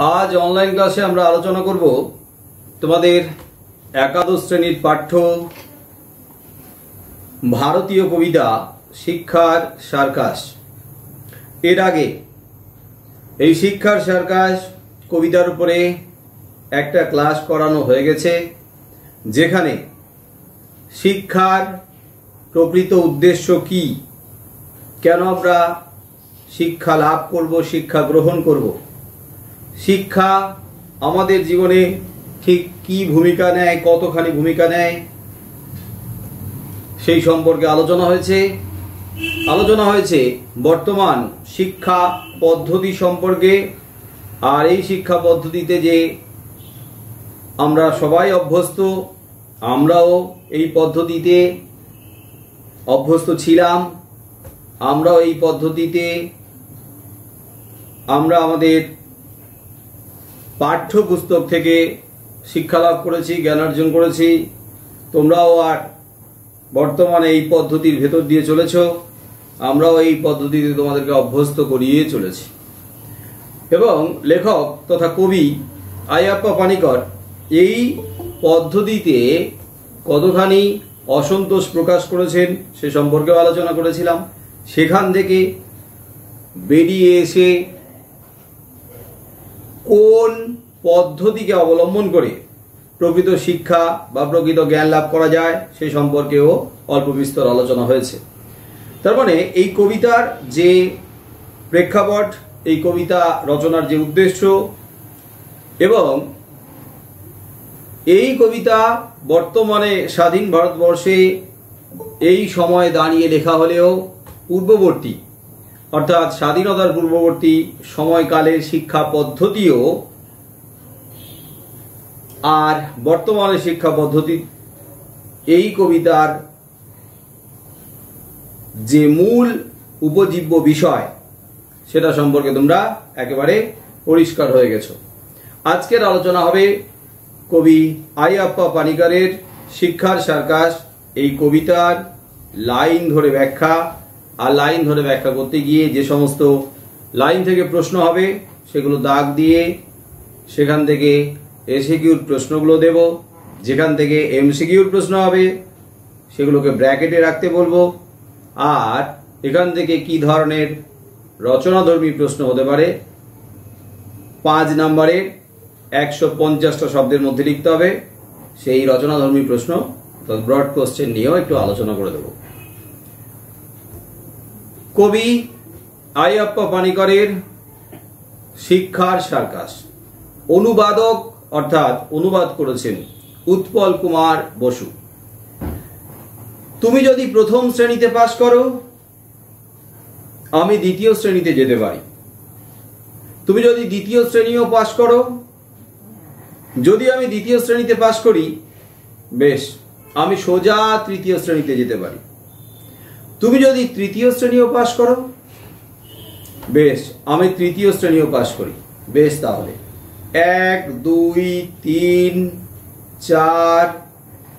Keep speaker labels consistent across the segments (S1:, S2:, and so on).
S1: आज অনলাইন ক্লাসে আমরা আলোচনা করব তোমাদের একাদশ শ্রেণীর পাঠ্য ভারতীয় কবিতা শিক্ষার সার্কাস। এর আগে এই শিক্ষার সার্কাস কবিতার উপরে একটা ক্লাস করানো হয়ে গেছে, যেখানে শিক্ষার প্রকৃত উদ্দেশ্য কি, কেন আমরা শিক্ষা লাভ করব, শিক্ষা গ্রহণ করব, শিক্ষা আমাদের জীবনে ঠিক কি ভূমিকা নেয়, কতখানি ভূমিকা নেয়, সেই সম্পর্কে আলোচনা হয়েছে বর্তমান শিক্ষা পদ্ধতি সম্পর্কে। আর এই শিক্ষা পদ্ধতিতে যে আমরা সবাই অভ্যস্ত, আমরাও এই পদ্ধতিতে অভ্যস্ত ছিলাম, আমরাও এই পদ্ধতিতে আমরা আমাদের পাঠ্যপুস্তক থেকে শিক্ষা লাভ করেছি, জ্ঞান অর্জন করেছি। তোমরাও আর বর্তমানে এই পদ্ধতির ভেতর দিয়ে চলেছ, আমরাও এই পদ্ধতিতে তোমাদেরকে অভ্যস্ত করিয়ে চলেছি। এবং লেখক তথা কবি আইয়াপ্পা পানিকর এই পদ্ধতিতে কতখানি অসন্তোষ প্রকাশ করেছেন সে সম্পর্কেও আলোচনা করেছিলাম। সেখান থেকে বেরিয়ে এসে কোন পদ্ধতিকে অবলম্বন করে প্রকৃত শিক্ষা বা প্রকৃত জ্ঞান লাভ করা যায় সে সম্পর্কেও অল্প বিস্তর আলোচনা হয়েছে। তার মানে এই কবিতার যে প্রেক্ষাপট, এই কবিতা রচনার যে উদ্দেশ্য, এবং এই কবিতা বর্তমানে স্বাধীন ভারতবর্ষে এই সময় দাঁড়িয়ে লেখা হলেও পূর্ববর্তী অর্থাৎ স্বাধীনতার পূর্ববর্তী সময়কালের শিক্ষা পদ্ধতিও আর বর্তমানে শিক্ষা পদ্ধতি, এই কবিতার যে মূল উপজীব্য বিষয় সেটা সম্পর্কে তোমরা একেবারে পরিষ্কার হয়ে গেছো। আজকের আলোচনা হবে কবি আইয়াপ্পা পানিকরের শিক্ষার সার্কাস এই কবিতার লাইন ধরে ব্যাখ্যা। আর লাইন ধরে ব্যাখ্যা করতে গিয়ে যে সমস্ত লাইন থেকে প্রশ্ন হবে সেগুলো দাগ দিয়ে সেখান থেকে এসিকিউর প্রশ্নগুলো দেব, যেখান থেকে এমসিকিউর প্রশ্ন হবে সেগুলোকে ব্র্যাকেটে রাখতে বলবো। আর এখান থেকে কি ধরনের রচনাধর্মী প্রশ্ন হতে পারে 5 নম্বরে 150টা শব্দের মধ্যে লিখতে হবে, সেই রচনাধর্মী প্রশ্ন ব্রড কোশ্চেন নিয়েও একটু আলোচনা করে দেব। কবি আইয়াপ্পা পানিকরের শিক্ষার সার্কাস, অনুবাদক অর্থাৎ অনুবাদ করেছেন উৎপল কুমার বসু। তুমি যদি প্রথম শ্রেণীতে পাশ করো, আমি দ্বিতীয় শ্রেণীতে যেতে পারি। তুমি যদি দ্বিতীয় শ্রেণীও পাশ করো, যদি আমি দ্বিতীয় শ্রেণীতে পাশ করি, বেশ, আমি সোজা তৃতীয় শ্রেণীতে যেতে পারি। তুমি যদি তৃতীয় শ্রেণীও পাশ করো, বেশ, আমি তৃতীয় শ্রেণীও পাশ করি। বেশ, তাহলে 1, 2, 3, 4,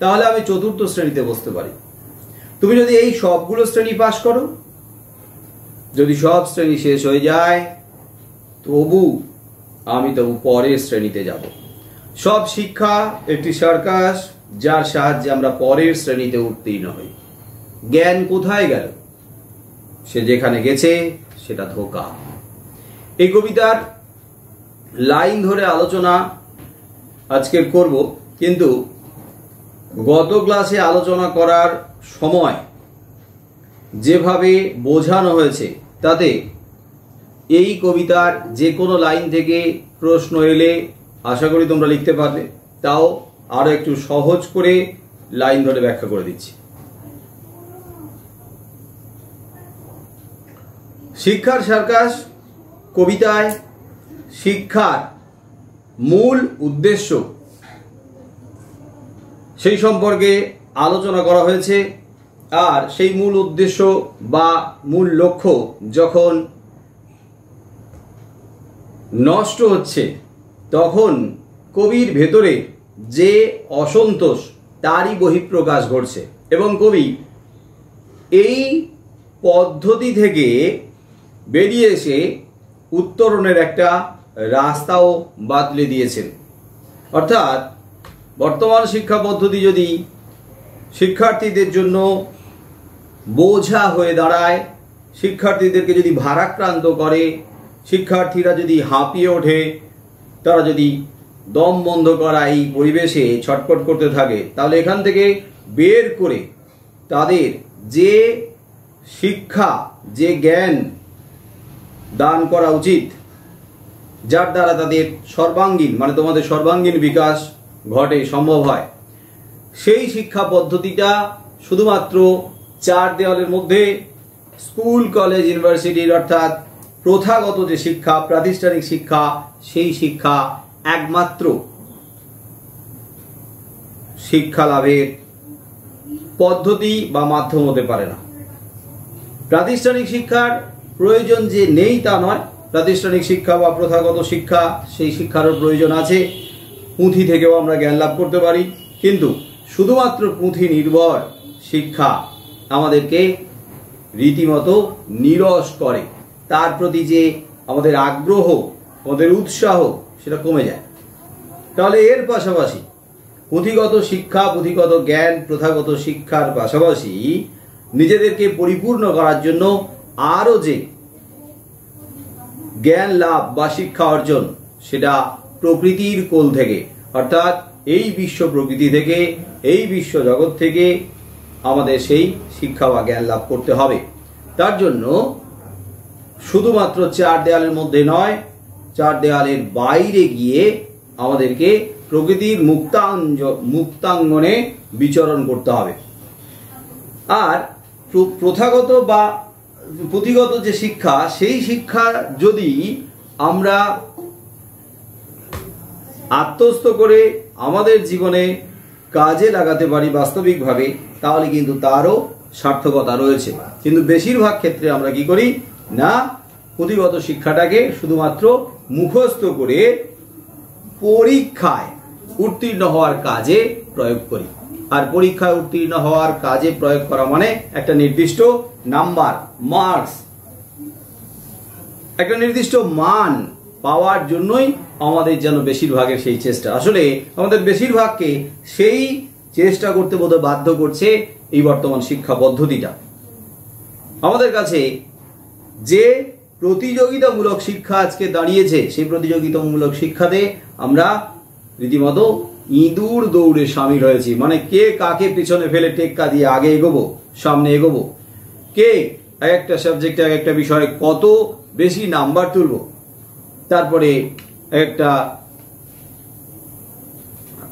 S1: তাহলে আমি চতুর্থ শ্রেণীতে বসতে পারি। তুমি যদি এই সবগুলো শ্রেণী পাশ করো, যদি সব শ্রেণী শেষ হয়ে যায়, তবু পরের শ্রেণীতে যাব। সব শিক্ষা একটি সার্কাস, যার সাহায্যে আমরা পরের শ্রেণীতে উত্তীর্ণ হই। জ্ঞান কোথায় গেল? সে যেখানে গেছে সেটা ধোঁকা। এই কবিতার লাইন ধরে আলোচনা আজকে করব, কিন্তু গত ক্লাসে আলোচনা করার সময় যেভাবে বোঝানো হয়েছে তাতে এই কবিতার যে কোনো লাইন থেকে প্রশ্ন এলে আশা করি তোমরা লিখতে পারবে। তাও আরো একটু সহজ করে লাইন ধরে ব্যাখ্যা করে দিচ্ছি। শিক্ষার সার্কাস কবিতায় শিক্ষার মূল উদ্দেশ্য সেই সম্পর্কে আলোচনা করা হয়েছে। আর সেই মূল উদ্দেশ্য বা মূল লক্ষ্য যখন নষ্ট হচ্ছে, তখন কবির ভেতরে যে অসন্তোষ তারই বহিঃপ্রকাশ ঘটছে, এবং কবি এই পদ্ধতি থেকে বেরিয়ে এসে উত্তরণের একটা রাস্তাও বাতলে দিয়েছেন। অর্থাৎ বর্তমান শিক্ষা পদ্ধতি যদি শিক্ষার্থীদের জন্য বোঝা হয়ে দাঁড়ায়, শিক্ষার্থীদেরকে যদি ভারাক্রান্ত করে, শিক্ষার্থীরা যদি হাঁপিয়ে ওঠে, তারা যদি দম বন্ধ করা এই পরিবেশে ছটফট করতে থাকে, তাহলে এখান থেকে বের করে তাদের যে শিক্ষা, যে জ্ঞান দান করা উচিত, যার দ্বারা তাদের সর্বাঙ্গীন তোমাদের সর্বাঙ্গীন বিকাশ ঘটে, সম্ভব হয়, সেই শিক্ষা পদ্ধতিটা শুধুমাত্র চার দেওয়ালের মধ্যে স্কুল, কলেজ, ইউনিভার্সিটির অর্থাৎ প্রথাগত যে শিক্ষা, প্রাতিষ্ঠানিক শিক্ষা, সেই শিক্ষা একমাত্র শিক্ষা লাভের পদ্ধতি বা মাধ্যম হতে পারে না। প্রাতিষ্ঠানিক শিক্ষার প্রয়োজন যে নেই তা নয়, প্রাতিষ্ঠানিক শিক্ষা বা প্রথাগত শিক্ষা, সেই শিক্ষারও প্রয়োজন আছে। পুঁথি থেকেও আমরা জ্ঞান লাভ করতে পারি, কিন্তু শুধুমাত্র পুঁথি নির্ভর শিক্ষা আমাদেরকে রীতিমতো নিরস করে, তার প্রতি যে আমাদের আগ্রহ, আমাদের উৎসাহ, সেটা কমে যায়। তাহলে এর পাশাপাশি পুঁথিগত শিক্ষা, পুঁথিগত জ্ঞান, প্রথাগত শিক্ষার পাশাপাশি নিজেদেরকে পরিপূর্ণ করার জন্য আরও যে জ্ঞান লাভ বা শিক্ষা অর্জন, সেটা প্রকৃতির কোল থেকে, অর্থাৎ এই বিশ্ব প্রকৃতি থেকে, এই বিশ্ব জগৎ থেকে আমাদের সেই শিক্ষা বা জ্ঞান লাভ করতে হবে। তার জন্য শুধুমাত্র চার দেয়ালের মধ্যে নয়, চার দেয়ালের বাইরে গিয়ে আমাদেরকে প্রকৃতির মুক্তাঙ্গনে বিচরণ করতে হবে। আর প্রথাগত বা পুঁথিগত যে শিক্ষা, সেই শিক্ষা যদি আমরা আত্মস্থ করে আমাদের জীবনে কাজে লাগাতে পারি বাস্তবিকভাবে, তাহলে কিন্তু তারও সার্থকতা রয়েছে। কিন্তু বেশিরভাগ ক্ষেত্রে আমরা কি করি না, পুঁথিগত শিক্ষাটাকে শুধুমাত্র মুখস্থ করে পরীক্ষায় উত্তীর্ণ হওয়ার কাজে প্রয়োগ করি। আর পরীক্ষায় উত্তীর্ণ হওয়ার কাজে প্রয়োগ করা মানে একটা নির্দিষ্ট নাম্বার, মার্কস, একটা নির্দিষ্ট মান পাওয়ার জন্যই আমাদের যেন বেশিরভাগের সেই চেষ্টা। আসলে আমাদের বেশিরভাগকে সেই চেষ্টা করতে বোধহয় বাধ্য করছে এই বর্তমান শিক্ষা পদ্ধতিটা। আমাদের কাছে যে প্রতিযোগিতামূলক শিক্ষা আজকে দাঁড়িয়েছে, সেই প্রতিযোগিতামূলক শিক্ষাতে আমরা রীতিমতো ইঁদুর দৌড়ে সামিল হয়েছি। মানে কে কাকে পিছনে ফেলে টেক্কা দিয়ে আগে এগোবো, সামনে এগোবো, কে এক একটা সাবজেক্টে, এক একটা বিষয়ে কত বেশি নাম্বার তুলবো, তারপরে একটা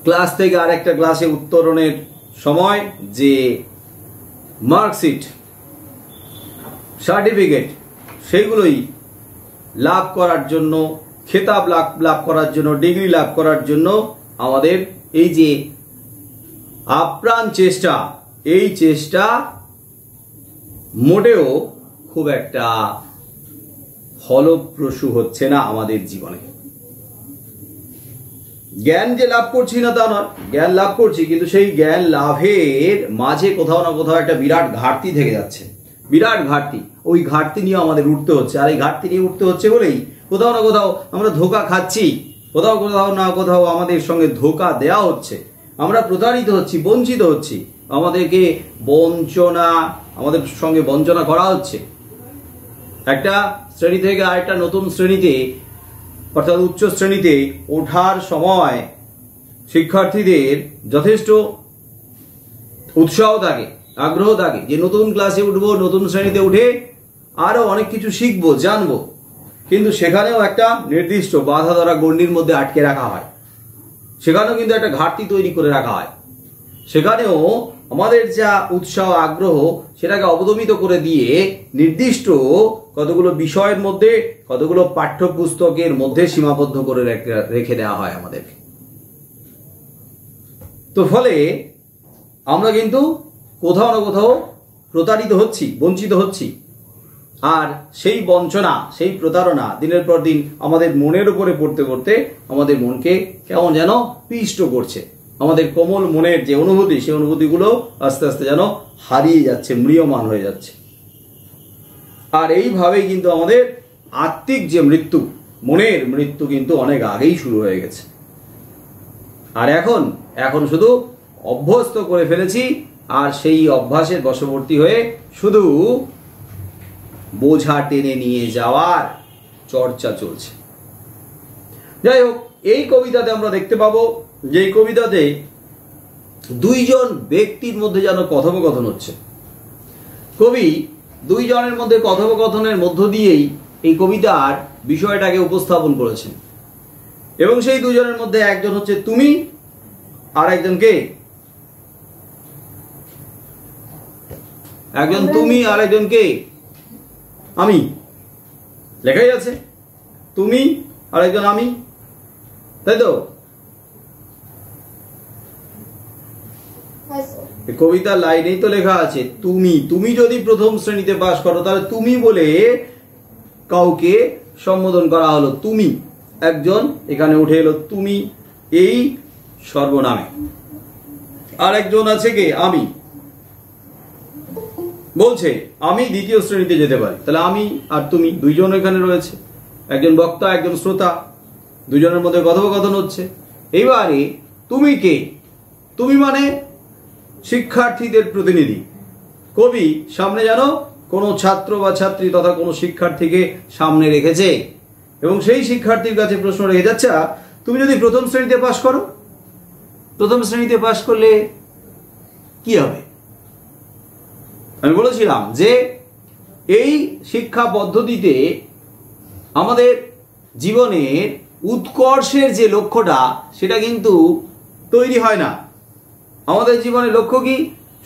S1: ক্লাস থেকে আরেকটা ক্লাসে উত্তরণের সময় যে মার্কশিট, সার্টিফিকেট, সেইগুলোই লাভ করার জন্য, খেতাব লাভ করার জন্য, ডিগ্রি লাভ করার জন্য আমাদের এই যে আপ্রাণ চেষ্টা, এই চেষ্টা মোটেও খুব একটা ফলপ্রসূ হচ্ছে না আমাদের জীবনে। জ্ঞান যে লাভ করছি না তা নয়, জ্ঞান লাভ করছি, কিন্তু সেই জ্ঞান লাভের মাঝে কোথাও না কোথাও একটা বিরাট ঘাটতি থেকে যাচ্ছে, বিরাট ঘাটতি। ওই ঘাটতি নিয়ে আমাদের উঠতে হচ্ছে। আর এই ঘাটতি নিয়ে উঠতে হচ্ছে বলেই কোথাও না কোথাও আমরা ধোঁকা খাচ্ছি, কোথাও না কোথাও আমাদের সঙ্গে ধোঁকা দেয়া হচ্ছে, আমরা প্রতারিত হচ্ছি, বঞ্চিত হচ্ছি, আমাদেরকে আমাদের সঙ্গে বঞ্চনা করা হচ্ছে। একটা শ্রেণী থেকে আরেকটা নতুন শ্রেণীতে, অর্থাৎ উচ্চ শ্রেণীতে ওঠার সময় শিক্ষার্থীদের যথেষ্ট উৎসাহ থাকে, আগ্রহ থাকে যে নতুন ক্লাসে উঠবো, নতুন শ্রেণীতে উঠে আরো অনেক কিছু শিখবো, জানবো। কিন্তু সেখানেও একটা নির্দিষ্ট বাধা ধরা গণ্ডির মধ্যে আটকে রাখা হয়, সেখানেও কিন্তু একটা ঘাটতি তৈরি করে রাখা হয়। সেখানেও আমাদের যা উৎসাহ, আগ্রহ, সেটাকে অবদমিত করে দিয়ে নির্দিষ্ট কতগুলো বিষয়ের মধ্যে, কতগুলো পাঠ্যপুস্তকের মধ্যে সীমাবদ্ধ করে রেখে দেওয়া হয় আমাদেরকে। তো ফলে আমরা কিন্তু কোথাও না কোথাও প্রতারিত হচ্ছি, বঞ্চিত হচ্ছি। আর সেই বঞ্চনা, সেই প্রতারণা দিনের পর দিন আমাদের মনের উপরে পড়তে পড়তে আমাদের মনকে কেমন যেন পিষ্ট করছে। আমাদের কোমল মনের যে অনুভূতি, সেই অনুভূতিগুলো আস্তে আস্তে যেন হারিয়ে যাচ্ছে, ম্রিয়মান হয়ে যাচ্ছে। আর এইভাবেই কিন্তু আমাদের আত্মিক যে মৃত্যু, মনের মৃত্যু কিন্তু অনেক আগেই শুরু হয়ে গেছে। আর এখন শুধু অভ্যস্ত করে ফেলেছি, আর সেই অভ্যাসের বশবর্তী হয়ে শুধু বোঝা টেনে নিয়ে যাওয়ার চর্চা চলছে। যাই হোক, এই কবিতাতে আমরা দেখতে পাবো যে এই কবিতাতে দুইজন ব্যক্তির মধ্যে যেন কথোপকথন হচ্ছে। কবি দুইজনের মধ্যে কথোপকথনের মধ্য দিয়েই এই কবিতার বিষয়টাকে উপস্থাপন করেছেন। এবং সেই দুজনের মধ্যে একজন হচ্ছে তুমি, আর একজন কে? একজন তুমি আর একজন কে? আমি। লেখাই আছে তুমি আর একজন আমি, তাই তো? কবিতার লাইনেই তো লেখা আছে তুমি। তুমি যদি প্রথম শ্রেণীতে পাশ করো তাহলে তুমি বলে কাউকে সম্বোধন করা হলো, তুমি। একজন এখানে উঠে এলো তুমি এই সর্বনামে, আর একজন আছে কে? আমি। বলছে আমি দ্বিতীয় শ্রেণীতে যেতে পারি। তাহলে আমি আর তুমি দুইজন এখানে রয়েছে, একজন বক্তা একজন শ্রোতা, দুজনের মধ্যে কথোপকথন হচ্ছে। এইবারে তুমি কে? তুমি মানে শিক্ষার্থীদের প্রতিনিধি। কবি সামনে যেন কোনো ছাত্র বা ছাত্রী তথা কোনো শিক্ষার্থীকে সামনে রেখেছে এবং সেই শিক্ষার্থীর কাছে প্রশ্ন রেখে যাচ্ছে, তুমি যদি প্রথম শ্রেণীতে পাশ করো, প্রথম শ্রেণীতে পাশ করলে কি হবে? আমি বলেছিলাম যে এই শিক্ষা পদ্ধতিতে আমাদের জীবনের উৎকর্ষের যে লক্ষ্যটা সেটা কিন্তু তৈরি হয় না। আমাদের জীবনের লক্ষ্য কি?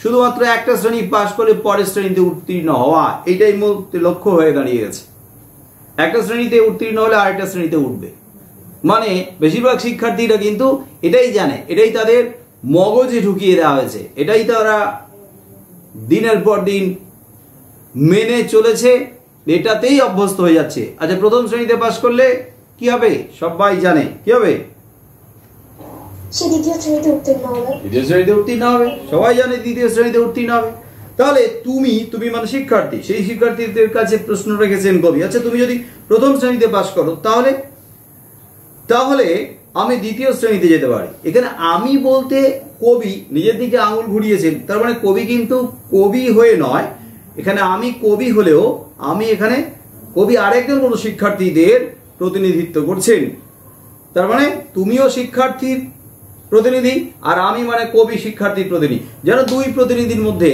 S1: শুধুমাত্র একটা শ্রেণী পাশ করে পরের শ্রেণীতে উত্তীর্ণ হওয়া, এটাই মূল লক্ষ্য হয়ে দাঁড়িয়ে গেছে। একটা শ্রেণীতে উত্তীর্ণ হলে আরেকটা শ্রেণীতে উঠবে, মানে বেশিরভাগ শিক্ষার্থীরা কিন্তু এটাই জানে, এটাই তাদের মগজে ঢুকিয়ে দেওয়া হয়েছে, এটাই তারা দিনের পর দিন মেনে চলেছে, এটাতেই অভ্যস্ত হয়ে যাচ্ছে। আচ্ছা, প্রথম শ্রেণীতে পাশ করলে কি হবে? সবাই জানে কি হবে?
S2: সে দ্বিতীয় শ্রেণীতে উত্তীর্ণ হবে।
S1: দ্বিতীয় শ্রেণীতে উত্তীর্ণ হবে, সবাই জানে দ্বিতীয় শ্রেণীতে উত্তীর্ণ হবে। তাহলে তুমি মানে শিক্ষার্থী, সেই শিক্ষার্থীদের কাছে প্রশ্ন রেখেছেন কবি। আচ্ছা, তুমি যদি প্রথম শ্রেণীতে পাশ করো তাহলে আমি দ্বিতীয় শ্রেণীতে যেতে পারি। এখানে আমি বলতে কবি নিজের দিকে আঙুল ঘুরিয়েছেন, তার মানে কবি কিন্তু কবি হয়ে নয়, এখানে আমি কবি হলেও আমি এখানে কবি আরেকজন কোনো শিক্ষার্থীদের প্রতিনিধিত্ব করছেন। তার মানে তুমিও শিক্ষার্থীর প্রতিনিধি আর আমি মানে কবি শিক্ষার্থীর প্রতিনিধি, যেন দুই প্রতিনিধির মধ্যে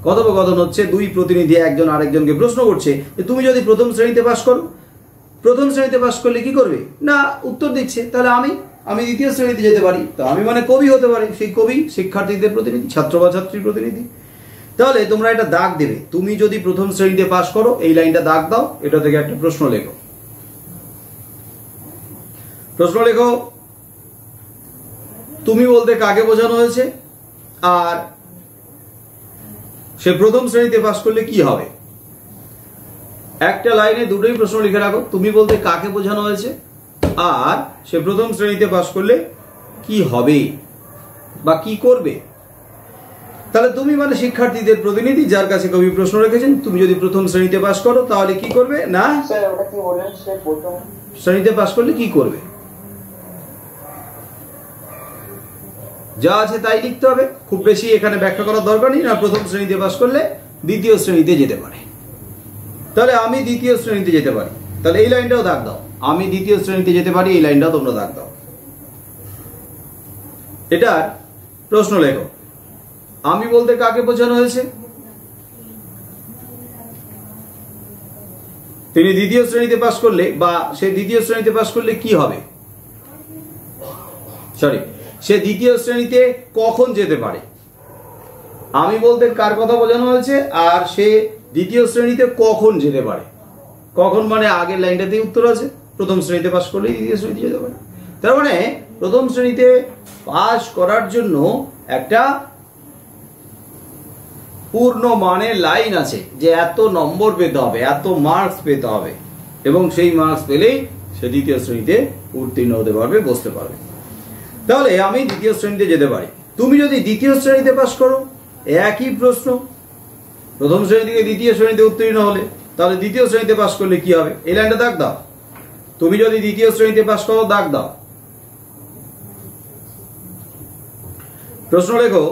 S1: কথোপকথন হচ্ছে। দুই প্রতিনিধি একজন আরেকজনকে প্রশ্ন করছে যে তুমি যদি প্রথম শ্রেণীতে পাশ করো, প্রথম শ্রেণীতে পাশ করলে কি করবে? না, উত্তর দিচ্ছে তাহলে আমি দ্বিতীয় শ্রেণীতে যেতে পারি। তো আমি মানে কবি হতে পারি, সেই কবি শিক্ষার্থীদের প্রতিনিধি, ছাত্র বা ছাত্রীর প্রতিনিধি। তাহলে তোমরা এটা দাগ দেবে, তুমি যদি প্রথম শ্রেণীতে পাশ করো, এই লাইনটা দাগ দাও, এটা থেকে একটা প্রশ্ন লেখো। প্রশ্ন লেখো, তুমি বলতে কাকে বোঝানো হয়েছে, আর সে প্রথম শ্রেণীতে পাশ করলে কি হবে? একটা লাইনে দুটোই প্রশ্ন লিখে রাখো, তুমি বলতে কাকে বোঝানো হয়েছে আর সে প্রথম শ্রেণীতে পাশ করলে কি হবে বা কি করবে। তাহলে তুমি মানে শিক্ষার্থীদের প্রতিনিধি, যার কাছে কবি প্রশ্ন রেখেছেন তুমি যদি প্রথম শ্রেণীতে পাশ করো তাহলে কি করবে? না, শ্রেণীতে পাশ করলে কি করবে, যা আছে তাই লিখতে হবে। খুব বেশি এখানে ব্যাখ্যা করার দরকার নেই। না, প্রথম শ্রেণীতে পাশ করলে দ্বিতীয় শ্রেণীতে যেতে পারে। তাহলে আমি দ্বিতীয় শ্রেণীতে যেতে পারি, তাহলে এই লাইনটাও দাগ দাও, আমি দ্বিতীয় শ্রেণীতে যেতে পারি, এই লাইনটাও তোমরা দাগ দাও। এটার প্রশ্ন লেখো, আমি বলতে কাকে বোঝানো হয়েছে? তিনি দ্বিতীয় শ্রেণীতে পাশ করলে বা সে দ্বিতীয় শ্রেণীতে পাশ করলে কি হবে, সে দ্বিতীয় শ্রেণীতে কখন যেতে পারে। আমি বলতে কার কথা বোঝানো হয়েছে আর সে দ্বিতীয় শ্রেণীতে কখন যেতে পারে। কখন মানে আগের লাইনটাতেই উত্তর আছে, প্রথম শ্রেণীতে পাশ করলে দ্বিতীয় শ্রেণীতে যেতে পারে। তার মানে প্রথম শ্রেণীতে পাশ করার জন্য একটা পূর্ণ মানের লাইন আছে যে এত নম্বর পেতে হবে, এত মার্কস পেতে হবে, এবং সেই মার্কস পেলেই সে দ্বিতীয় শ্রেণীতে উত্তীর্ণ হতে পারবে, বসতে পারবে। তাহলে আমি দ্বিতীয় শ্রেণীতে যেতে পারি। তুমি যদি দ্বিতীয় শ্রেণীতে পাশ করো, একই প্রশ্ন, প্রথম শ্রেণী থেকে দ্বিতীয় শ্রেণীতে উত্তীর্ণ হলে তাহলে দ্বিতীয় শ্রেণীতে পাশ করলে কি হবে, এই লাইনটা দাগ দাও। তুমি যদি দ্বিতীয় শ্রেণীতে পাশ করো দাগ দাও। প্রশ্ন লেখো,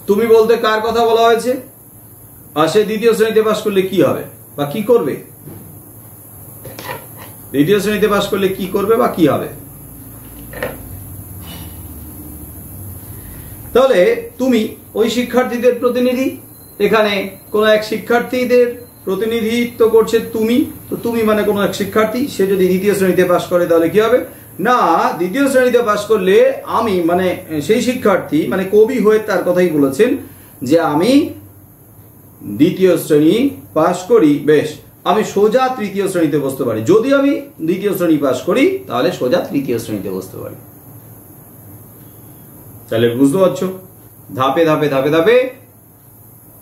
S1: তুমি বলতে কার কথা বলা হয়েছে, আর সে দ্বিতীয় শ্রেণীতে পাশ করলে কি হবে বা কি করবে? দ্বিতীয় শ্রেণীতে পাশ করলে কি করবে বা কি হবে? তাহলে তুমি ওই শিক্ষার্থীদের প্রতিনিধি, এখানে কোন এক শিক্ষার্থীদের প্রতিনিধিত্ব করছে তুমি, তো তুমি মানে কোন এক শিক্ষার্থী, সে যদি দ্বিতীয় শ্রেণীতে পাশ করে তাহলে কি হবে না, দ্বিতীয় শ্রেণীতে পাশ করলে আমি মানে সেই শিক্ষার্থী মানে কবি হয়ে তার কথাই বলেছেন যে আমি দ্বিতীয় শ্রেণী পাশ করি, বেশ আমি সোজা তৃতীয় শ্রেণীতে বসতে পারি। যদি আমি দ্বিতীয় শ্রেণী পাশ করি তাহলে সোজা তৃতীয় শ্রেণীতে বসতে পারি। তাহলে বুঝতে পারছো, ধাপে ধাপে ধাপে ধাপে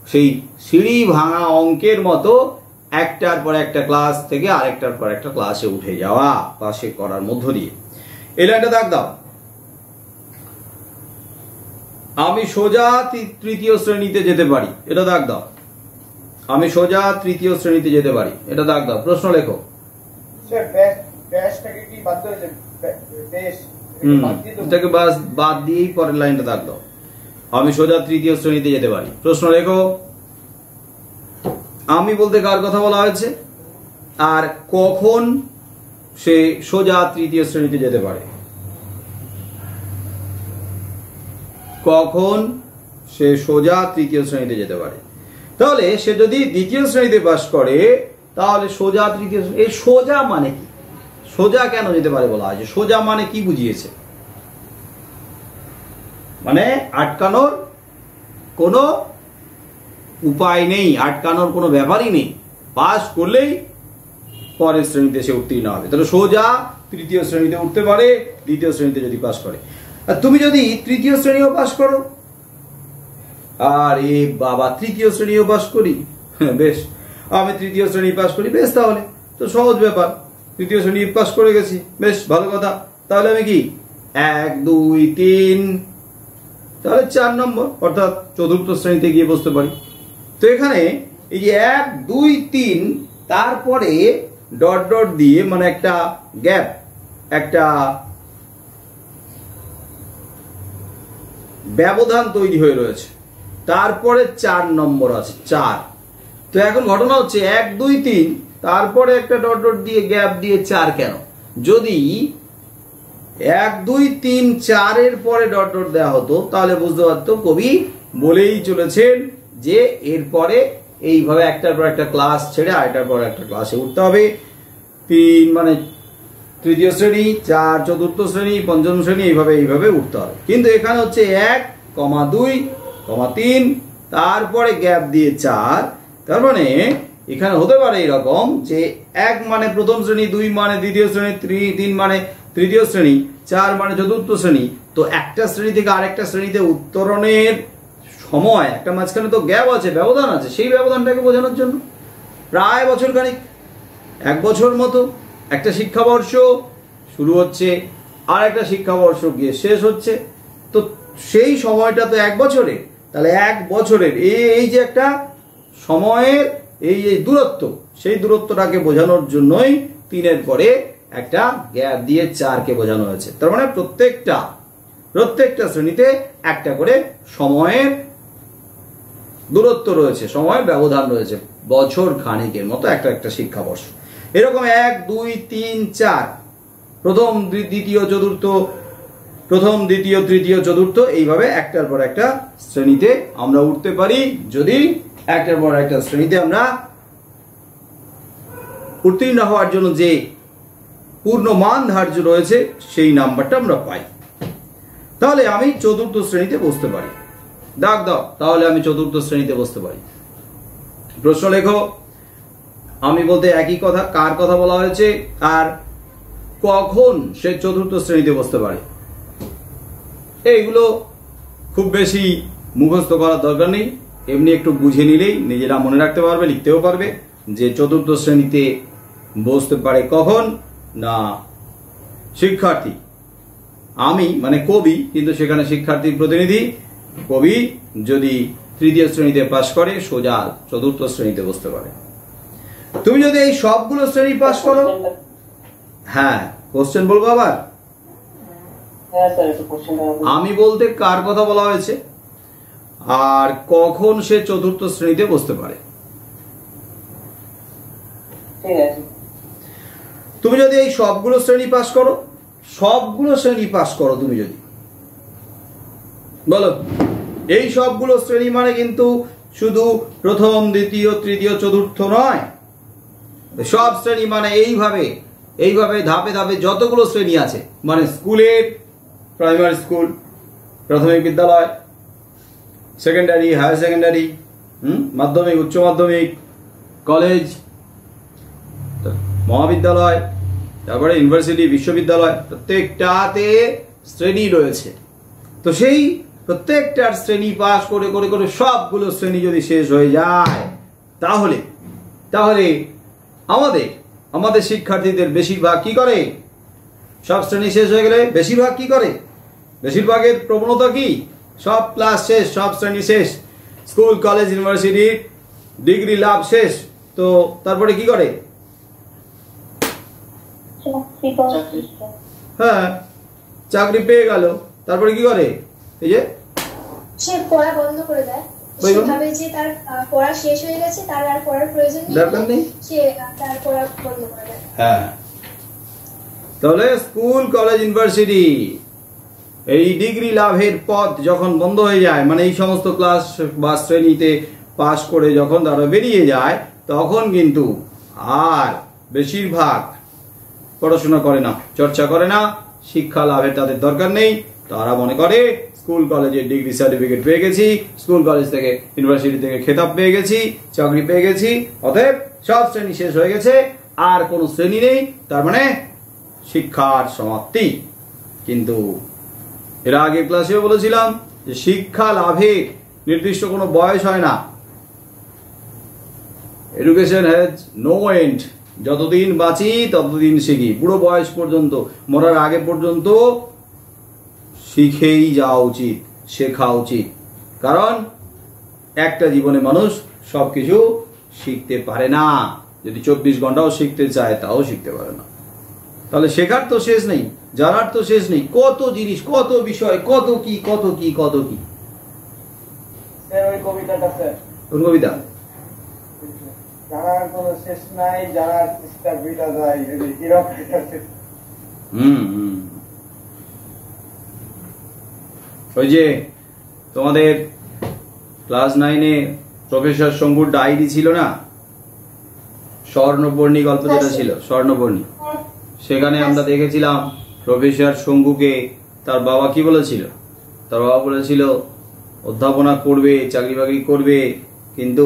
S1: সেই সিঁড়ি ভাঙা অঙ্কের মতো একটার পর একটা ক্লাস থেকে আরেকটার পর একটা ক্লাসে উঠে যাওয়া পাশে করার মধ্য দিয়ে। এই লাইনটা দাগ দাও, আমি সোজা তৃতীয় শ্রেণীতে যেতে পারি, এটা দাগ দাও। আমি সোজা তৃতীয় শ্রেণীতে যেতে পারি, এটা দাগ দাও। প্রশ্ন লেখো, এটাকে বাদ দিয়েই পরের লাইনটা দাগ দাও। আমি সোজা তৃতীয় শ্রেণীতে যেতে পারি। প্রশ্ন লেখো, আমি বলতে কার কথা বলা হয়েছে আর কখন সে সোজা তৃতীয় শ্রেণীতে যেতে পারে? কখন সে সোজা তৃতীয় শ্রেণীতে যেতে পারে? তাহলে সে যদি দ্বিতীয় শ্রেণীতে পাশ করে তাহলে সোজা তৃতীয়, এই সোজা মানে কি, সোজা কেন যেতে পারে বলা হয়েছে? সোজা মানে কি বুঝিয়েছে? মানে আটকানোর কোনো উপায় নেই, আটকানোর কোনো ব্যাপারই নেই, পাস করলেই পরের শ্রেণীতে সে উত্তীর্ণ হবে। তাহলে সোজা তৃতীয় শ্রেণীতে উঠতে পারে দ্বিতীয় শ্রেণীতে যদি পাস করে। আর তুমি যদি তৃতীয় শ্রেণীও পাস করো, আর এ বাবা তৃতীয় শ্রেণীও পাস করি, বেশ আমি তৃতীয় শ্রেণী পাস করি, বেশ তাহলে তো সহজ ব্যাপার, তৃতীয় শ্রেণী পাস করে গেছি, বেশ ভালো কথা। তাহলে আমি কি 1 2 3 তাহলে 4 নম্বর অর্থাৎ চতুর্থ শ্রেণীতে গিয়ে বসতে পারি। তো এখানে এই যে 1 2 3 তারপরে ডট ডট দিয়ে মানে একটা গ্যাপ, একটা ব্যবধান তৈরি হয়ে রয়েছে, তারপরে 4 নম্বর আছে 4। তো এখন ঘটনা হচ্ছে 1 2 3 তারপরে একটা ডট ডট দিয়ে গ্যাপ দিয়ে 4 কেন? যদি 1 2 3 4 এর পরে ডট ডট দেওয়া হতো তাহলে বুঝতে পারতো কবি বলেই চলেছেন যে এরপরে এইভাবে একটার পর একটা ক্লাস ছেড়ে আরেকটার পর একটা ক্লাসে উঠতে হবে। 3 মানে তৃতীয় শ্রেণী, 4 চতুর্থ শ্রেণী, পঞ্চম শ্রেণী, এইভাবে উঠতে হবে। কিন্তু এখানে হচ্ছে 1 2 3 তারপরে গ্যাপ দিয়ে 4। তার মানে এখানে হতে পারে এরকম যে 1 মানে প্রথম শ্রেণী, 2 মানে দ্বিতীয় শ্রেণী, 3 মানে তৃতীয় শ্রেণী, 4 মানে চতুর্থ শ্রেণী। তো একটা শ্রেণী থেকে আরেকটা শ্রেণীতে উত্তরণের সময় একটা মাঝখানে তো গ্যাপ আছে, ব্যবধান আছে, সেই ব্যবধানটাকে বোঝানোর জন্য প্রায় বছর খানিক, 1 বছর মতো, একটা শিক্ষাবর্ষ শুরু হচ্ছে আর একটা শিক্ষাবর্ষ গিয়ে শেষ হচ্ছে, তো সেই সময়টা তো 1 বছরে। তাহলে 1 বছরের এই যে একটা সময়ের এই যে দূরত্ব, সেই দূরত্বটাকে বোঝানোর জন্যই 3-এর পরে একটা গ্যাপ দিয়ে 4কে বোঝানো হয়েছে। তার মানে প্রত্যেকটা শ্রেণীতে একটা করে সময়ের দূরত্ব রয়েছে, সময়ের ব্যবধান রয়েছে, বছর খানিকের মতো একটা শিক্ষাবর্ষ। এরকম 1 2 3 4 প্রথম দ্বিতীয় চতুর্থ, প্রথম দ্বিতীয় তৃতীয় চতুর্থ, এইভাবে একটার পর একটা শ্রেণীতে আমরা উঠতে পারি যদি একটার পর একটা শ্রেণীতে আমরা উত্তীর্ণ হওয়ার জন্য যে পূর্ণ মান ধার্য রয়েছে সেই নাম্বারটা আমরা পাই। তাহলে আমি চতুর্থ শ্রেণীতে বসতে পারি, দাগ দাও। তাহলে আমি চতুর্থ শ্রেণীতে বসতে পারি। প্রশ্ন লেখো, আমি বলতে একই কথা, কার কথা বলা হয়েছে আর কখন সে চতুর্থ শ্রেণীতে বসতে পারে। এইগুলো খুব বেশি মুখস্থ করার দরকার নেই, এমনি একটু বুঝে নিলেই নিজেরা মনে রাখতে পারবে, লিখতেও পারবে যে চতুর্থ শ্রেণীতে বসতে পারে কখন না শিক্ষার্থী, আমি মানে কবি, কিন্তু সেখানে শিক্ষার্থীর প্রতিনিধি, কবি যদি তৃতীয় শ্রেণীতে পাশ করে সোজা চতুর্থ শ্রেণীতে বসতে পারে। তুমি যদি এই সবগুলো শ্রেণী পাস করো, হ্যাঁ কোশ্চেন বলবো আবার। আমি বলতে কার কথা বলা হয়েছে আর কখন সে চতুর্থ শ্রেণীতে বসতে পারে। তুমি যদি এই সবগুলো শ্রেণী পাস করো, সবগুলো শ্রেণী পাস করো, তুমি যদি বলো এই সবগুলো শ্রেণী মানে কিন্তু শুধু প্রথম দ্বিতীয় তৃতীয় চতুর্থ নয়, সব শ্রেণী মানে এইভাবে এইভাবে ধাপে ধাপে যতগুলো শ্রেণী আছে, মানে স্কুলের প্রাইমারি স্কুল, প্রাথমিক বিদ্যালয়, সেকেন্ডারি, হায়ার সেকেন্ডারি, মাধ্যমিক, উচ্চ মাধ্যমিক, কলেজ, মহাবিদ্যালয়, তারপরে ইউনিভার্সিটি, বিশ্ববিদ্যালয়, প্রত্যেকটাতে শ্রেণী রয়েছে। তো সেই প্রত্যেকটার শ্রেণী পাস করে করে করে সবগুলো শ্রেণী যদি শেষ হয়ে যায়, তাহলে তাহলে আমাদের আমাদের শিক্ষার্থীদের বেশিরভাগ কি করে? সব শ্রেণী শেষ হয়ে গেলে বেশিরভাগ কি করে? বেশিরভাগের প্রবণতা কি? সব ক্লাস শেষ, সব শ্রেণী শেষ, স্কুল কলেজ ইউনিভার্সিটির ডিগ্রি লাভ শেষ, তো তারপরে কি করে? হ্যাঁ, চাকরি পেয়ে গেল, তারপরে কি করে? এই যে
S2: সে পড়া বন্ধ করে দেয়, সে ভাবে যে তার পড়া শেষ হয়ে গেছে, তার আর পড়ার প্রয়োজন নেই, সে তার পড়া বন্ধ করে দেয়। হ্যাঁ,
S1: তাহলে স্কুল কলেজ ইউনিভার্সিটি এই ডিগ্রি লাভের পথ যখন বন্ধ হয়ে যায়, মানে এই সমস্ত ক্লাস বা শ্রেণীতে পাশ করে যখন তারা বেরিয়ে যায়, তখন কিন্তু আর বেশিরভাগ পড়াশোনা করে না, চর্চা করে না, শিক্ষা লাভের তাদের দরকার নেই। তারা মনে করে স্কুল কলেজের ডিগ্রি সার্টিফিকেট পেয়ে গেছি, স্কুল কলেজ থেকে ইউনিভার্সিটি থেকে খেতাব পেয়ে গেছি, চাকরি পেয়ে গেছি, অতএব সব শ্রেণী শেষ হয়ে গেছে, আর কোনো শ্রেণী নেই, তার মানে শিক্ষার সমাপ্তি। কিন্তু এর আগে ক্লাসেও বলেছিলাম যে শিক্ষা লাভের নির্দিষ্ট কোনো বয়স হয় না। Education has no end. যতদিন বাঁচি ততদিন শিখি, পুরো বয়স পর্যন্ত, মরার আগে পর্যন্ত শিখেই যাওয়া উচিত, শেখা উচিত। কারণ একটা জীবনে মানুষ সবকিছু শিখতে পারে না। যদি 24 ঘন্টাও শিখতে চায় তাও শিখতে পারে না। তাহলে শেখার তো শেষ নেই, জানার তো শেষ নেই, কত জিনিস, কত বিষয়, কত কি কত কি কত কি। কোন কবিতা?
S3: জানার কোনো শেষ নাই, জানার চেষ্টা বিটা যায়,
S1: ওই যে তোমাদের ক্লাস 9-এ প্রফেসর শঙ্কুর ডায়েরি ছিল না, স্বর্ণপর্ণী গল্প যেটা ছিল, স্বর্ণপর্ণী, সেখানে আমরা দেখেছিলাম প্রফেসর শঙ্কুকে তার বাবা কি বলেছিল? তার বাবা বলেছিল অধ্যাপনা করবে, চাকরি বাকরি করবে, কিন্তু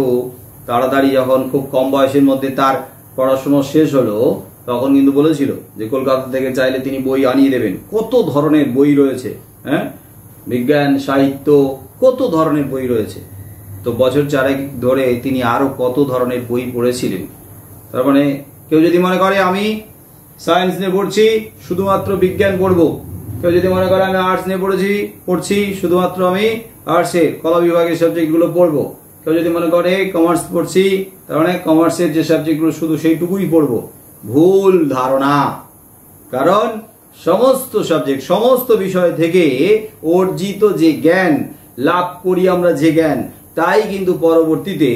S1: তাড়াতাড়ি যখন খুব কম বয়সের মধ্যে তার পড়াশোনা শেষ হলো, তখন কিন্তু বলেছিল যে কলকাতা থেকে চাইলে তিনি বই আনিয়ে দেবেন। কত ধরনের বই রয়েছে, হ্যাঁ, বিজ্ঞান, সাহিত্য, কত ধরনের বই রয়েছে। তো বছর 4 ধরে তিনি আরো কত ধরনের বই পড়েছিলেন। তার মানে কেউ যদি মনে করে আমি সায়েন্স নিয়ে পড়ছি, শুধুমাত্র বিজ্ঞান পড়বো, কেউ যদি মনে করে আমি আর্টস নিয়ে পড়ছি, শুধুমাত্র আমি আর্টসের কলা বিভাগের সাবজেক্টগুলো পড়বো, কেউ যদি মনে করে কমার্স পড়ছি, তার মানে কমার্সের যে সাবজেক্টগুলো শুধু সেইটুকুই পড়বো, ভুল ধারণা। কারণ সমস্ত সাবজেক্ট, সমস্ত বিষয় থেকে অর্জিত যে জ্ঞান লাভ করি আমরা, যে জ্ঞান, তাই কিন্তু পরবর্তীতে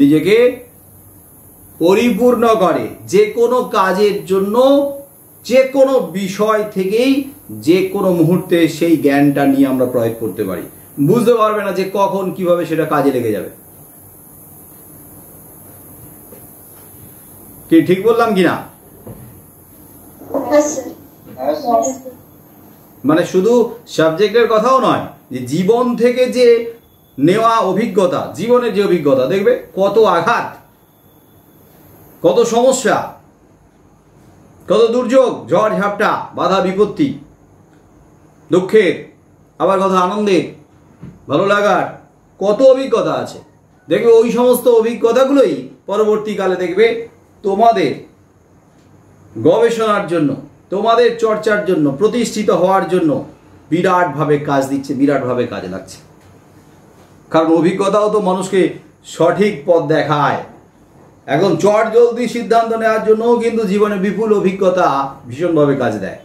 S1: নিজেকে পরিপূর্ণ করে। যে কোনো কাজের জন্য, যে কোনো বিষয় থেকেই যে কোনো মুহূর্তে সেই জ্ঞানটা নিয়ে আমরা প্রয়োগ করতে পারি। বুঝতে পারবে না যে কখন কিভাবে সেটা কাজে লেগে যাবে। কি ঠিক বললাম কিনা? মানে শুধু সাবজেক্টের কথাও নয়, যে জীবন থেকে যে নেওয়া অভিজ্ঞতা, জীবনের যে অভিজ্ঞতা, দেখবে কত আঘাত, কত সমস্যা, কত দুর্যোগ, ঝড় ঝাপটা, বাধা বিপত্তি, দুঃখের, আবার কত আনন্দের, ভালো লাগার, কত অভিজ্ঞতা আছে। দেখবে ওই সমস্ত অভিজ্ঞতাগুলোই পরবর্তীকালে দেখবে তোমাদের গবেষণার জন্য, তোমাদের চর্চার জন্য, প্রতিষ্ঠিত হওয়ার জন্য বিরাটভাবে কাজ দিচ্ছে, বিরাটভাবে কাজে লাগছে। কারণ অভিজ্ঞতাও তো মানুষকে সঠিক পথ দেখায়। এখন চট জলদি সিদ্ধান্ত নেওয়ার জন্যও কিন্তু জীবনে বিপুল অভিজ্ঞতা ভীষণভাবে কাজ দেয়।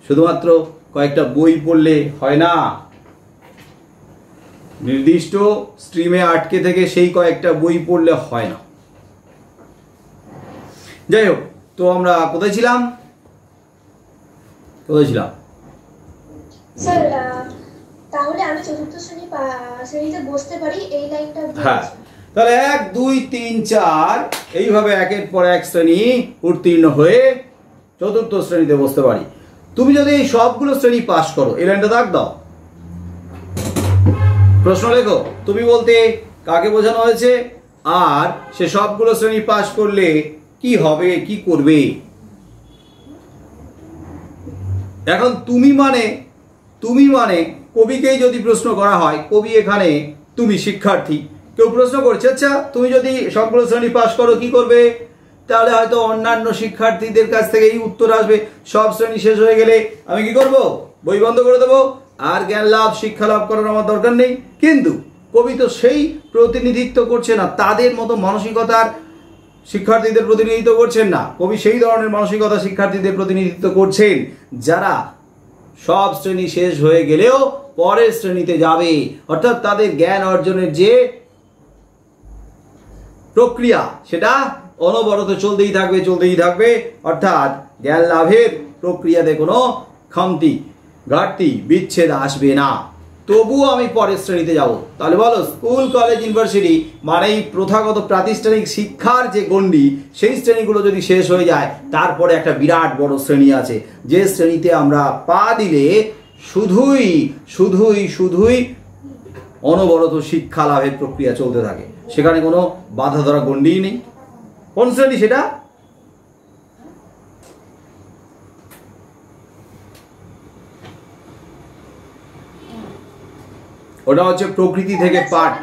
S1: শুধুমাত্র কয়েকটা বই পড়লে হয় না, নির্দিষ্ট স্ট্রিমে আটকে থেকে সেই কয়েকটা বই পড়লে হয় না। যাই হোক, তো আমরা কোথায় ছিলাম?
S2: স্যার তাহলে আমি চতুর্থ শ্রেণীতে বসতে পারি, এই লাইনটা।
S1: হ্যাঁ, তাহলে 1 2 3 4 এইভাবে একের পর এক শ্রেণী উত্তীর্ণ হয়ে চতুর্থ শ্রেণীতে বসতে পারি। তুমি যদি এই সবগুলো শ্রেণী পাশ করো, এই লাইনটা দাগ দাও, প্রশ্ন লেখো। তুমি বলতে কাকে বোঝানো হয়েছে, আর সে সবগুলো শ্রেণী পাশ করলে কি হবে, কি করবে। এখন তুমি মানে কবিকেই যদি প্রশ্ন করা হয়, কবি এখানে তুমি শিক্ষার্থী, কেউ প্রশ্ন করছে আচ্ছা তুমি যদি সবগুলো শ্রেণী পাশ করো কি করবে, তাহলে হয়তো অন্যান্য শিক্ষার্থীদের কাছ থেকে এই উত্তর আসবে, সব শ্রেণী শেষ হয়ে গেলে আমি কি করব, বই বন্ধ করে দেবো, আর জ্ঞান লাভ শিক্ষা লাভ করার আমার দরকার নেই। কিন্তু কবি তো সেই প্রতিনিধিত্ব করছে না, তাদের মতো মানসিকতার শিক্ষার্থীদের প্রতিনিধিত্ব করছেন না। কবি সেই ধরনের মানসিকতা শিক্ষার্থীদের প্রতিনিধিত্ব করছেন যারা সব শ্রেণী শেষ হয়ে গেলেও পরের শ্রেণীতে যাবে, অর্থাৎ তাদের জ্ঞান অর্জনের যে প্রক্রিয়া সেটা অনবরত চলতেই থাকবে, অর্থাৎ জ্ঞান লাভের প্রক্রিয়াতে কোনো খামতি ঘাটতি বিচ্ছেদ আসবে না। তবুও আমি পরের শ্রেণীতে যাব। তাহলে বলো, স্কুল কলেজ ইউনিভার্সিটি মানে এই প্রথাগত প্রাতিষ্ঠানিক শিক্ষার যে গণ্ডি, সেই শ্রেণীগুলো যদি শেষ হয়ে যায়, তারপরে একটা বিরাট বড় শ্রেণী আছে, যে শ্রেণীতে আমরা পা দিলে শুধুই অনবরত শিক্ষা লাভের প্রক্রিয়া চলতে থাকে, সেখানে কোনো বাধা ধরা গণ্ডিই নেই। কোন শ্রেণী সেটা? ওটা হচ্ছে প্রকৃতি থেকে পাঠ।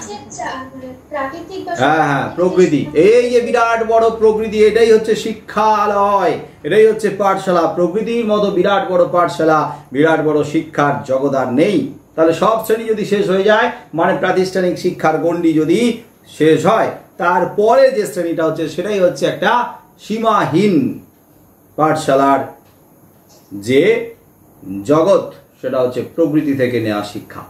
S1: হ্যাঁ, প্রকৃতি, এই যে বিরাট বড় প্রকৃতি, এটাই হচ্ছে শিক্ষালয়, এটাই হচ্ছে পাঠশালা। প্রকৃতির মতো বিরাট বড় পাঠশালা, বিরাট বড় শিক্ষার জগৎ আর নেই। তাহলে সব শ্রেণী যদি শেষ হয়ে যায়, মানে প্রাতিষ্ঠানিক শিক্ষার গণ্ডি যদি শেষ হয়, তারপরে যে শ্রেণীটা হচ্ছে সেটাই হচ্ছে একটা সীমাহীন পাঠশালার যে জগৎ, সেটা হচ্ছে প্রকৃতি থেকে নেওয়া শিক্ষা।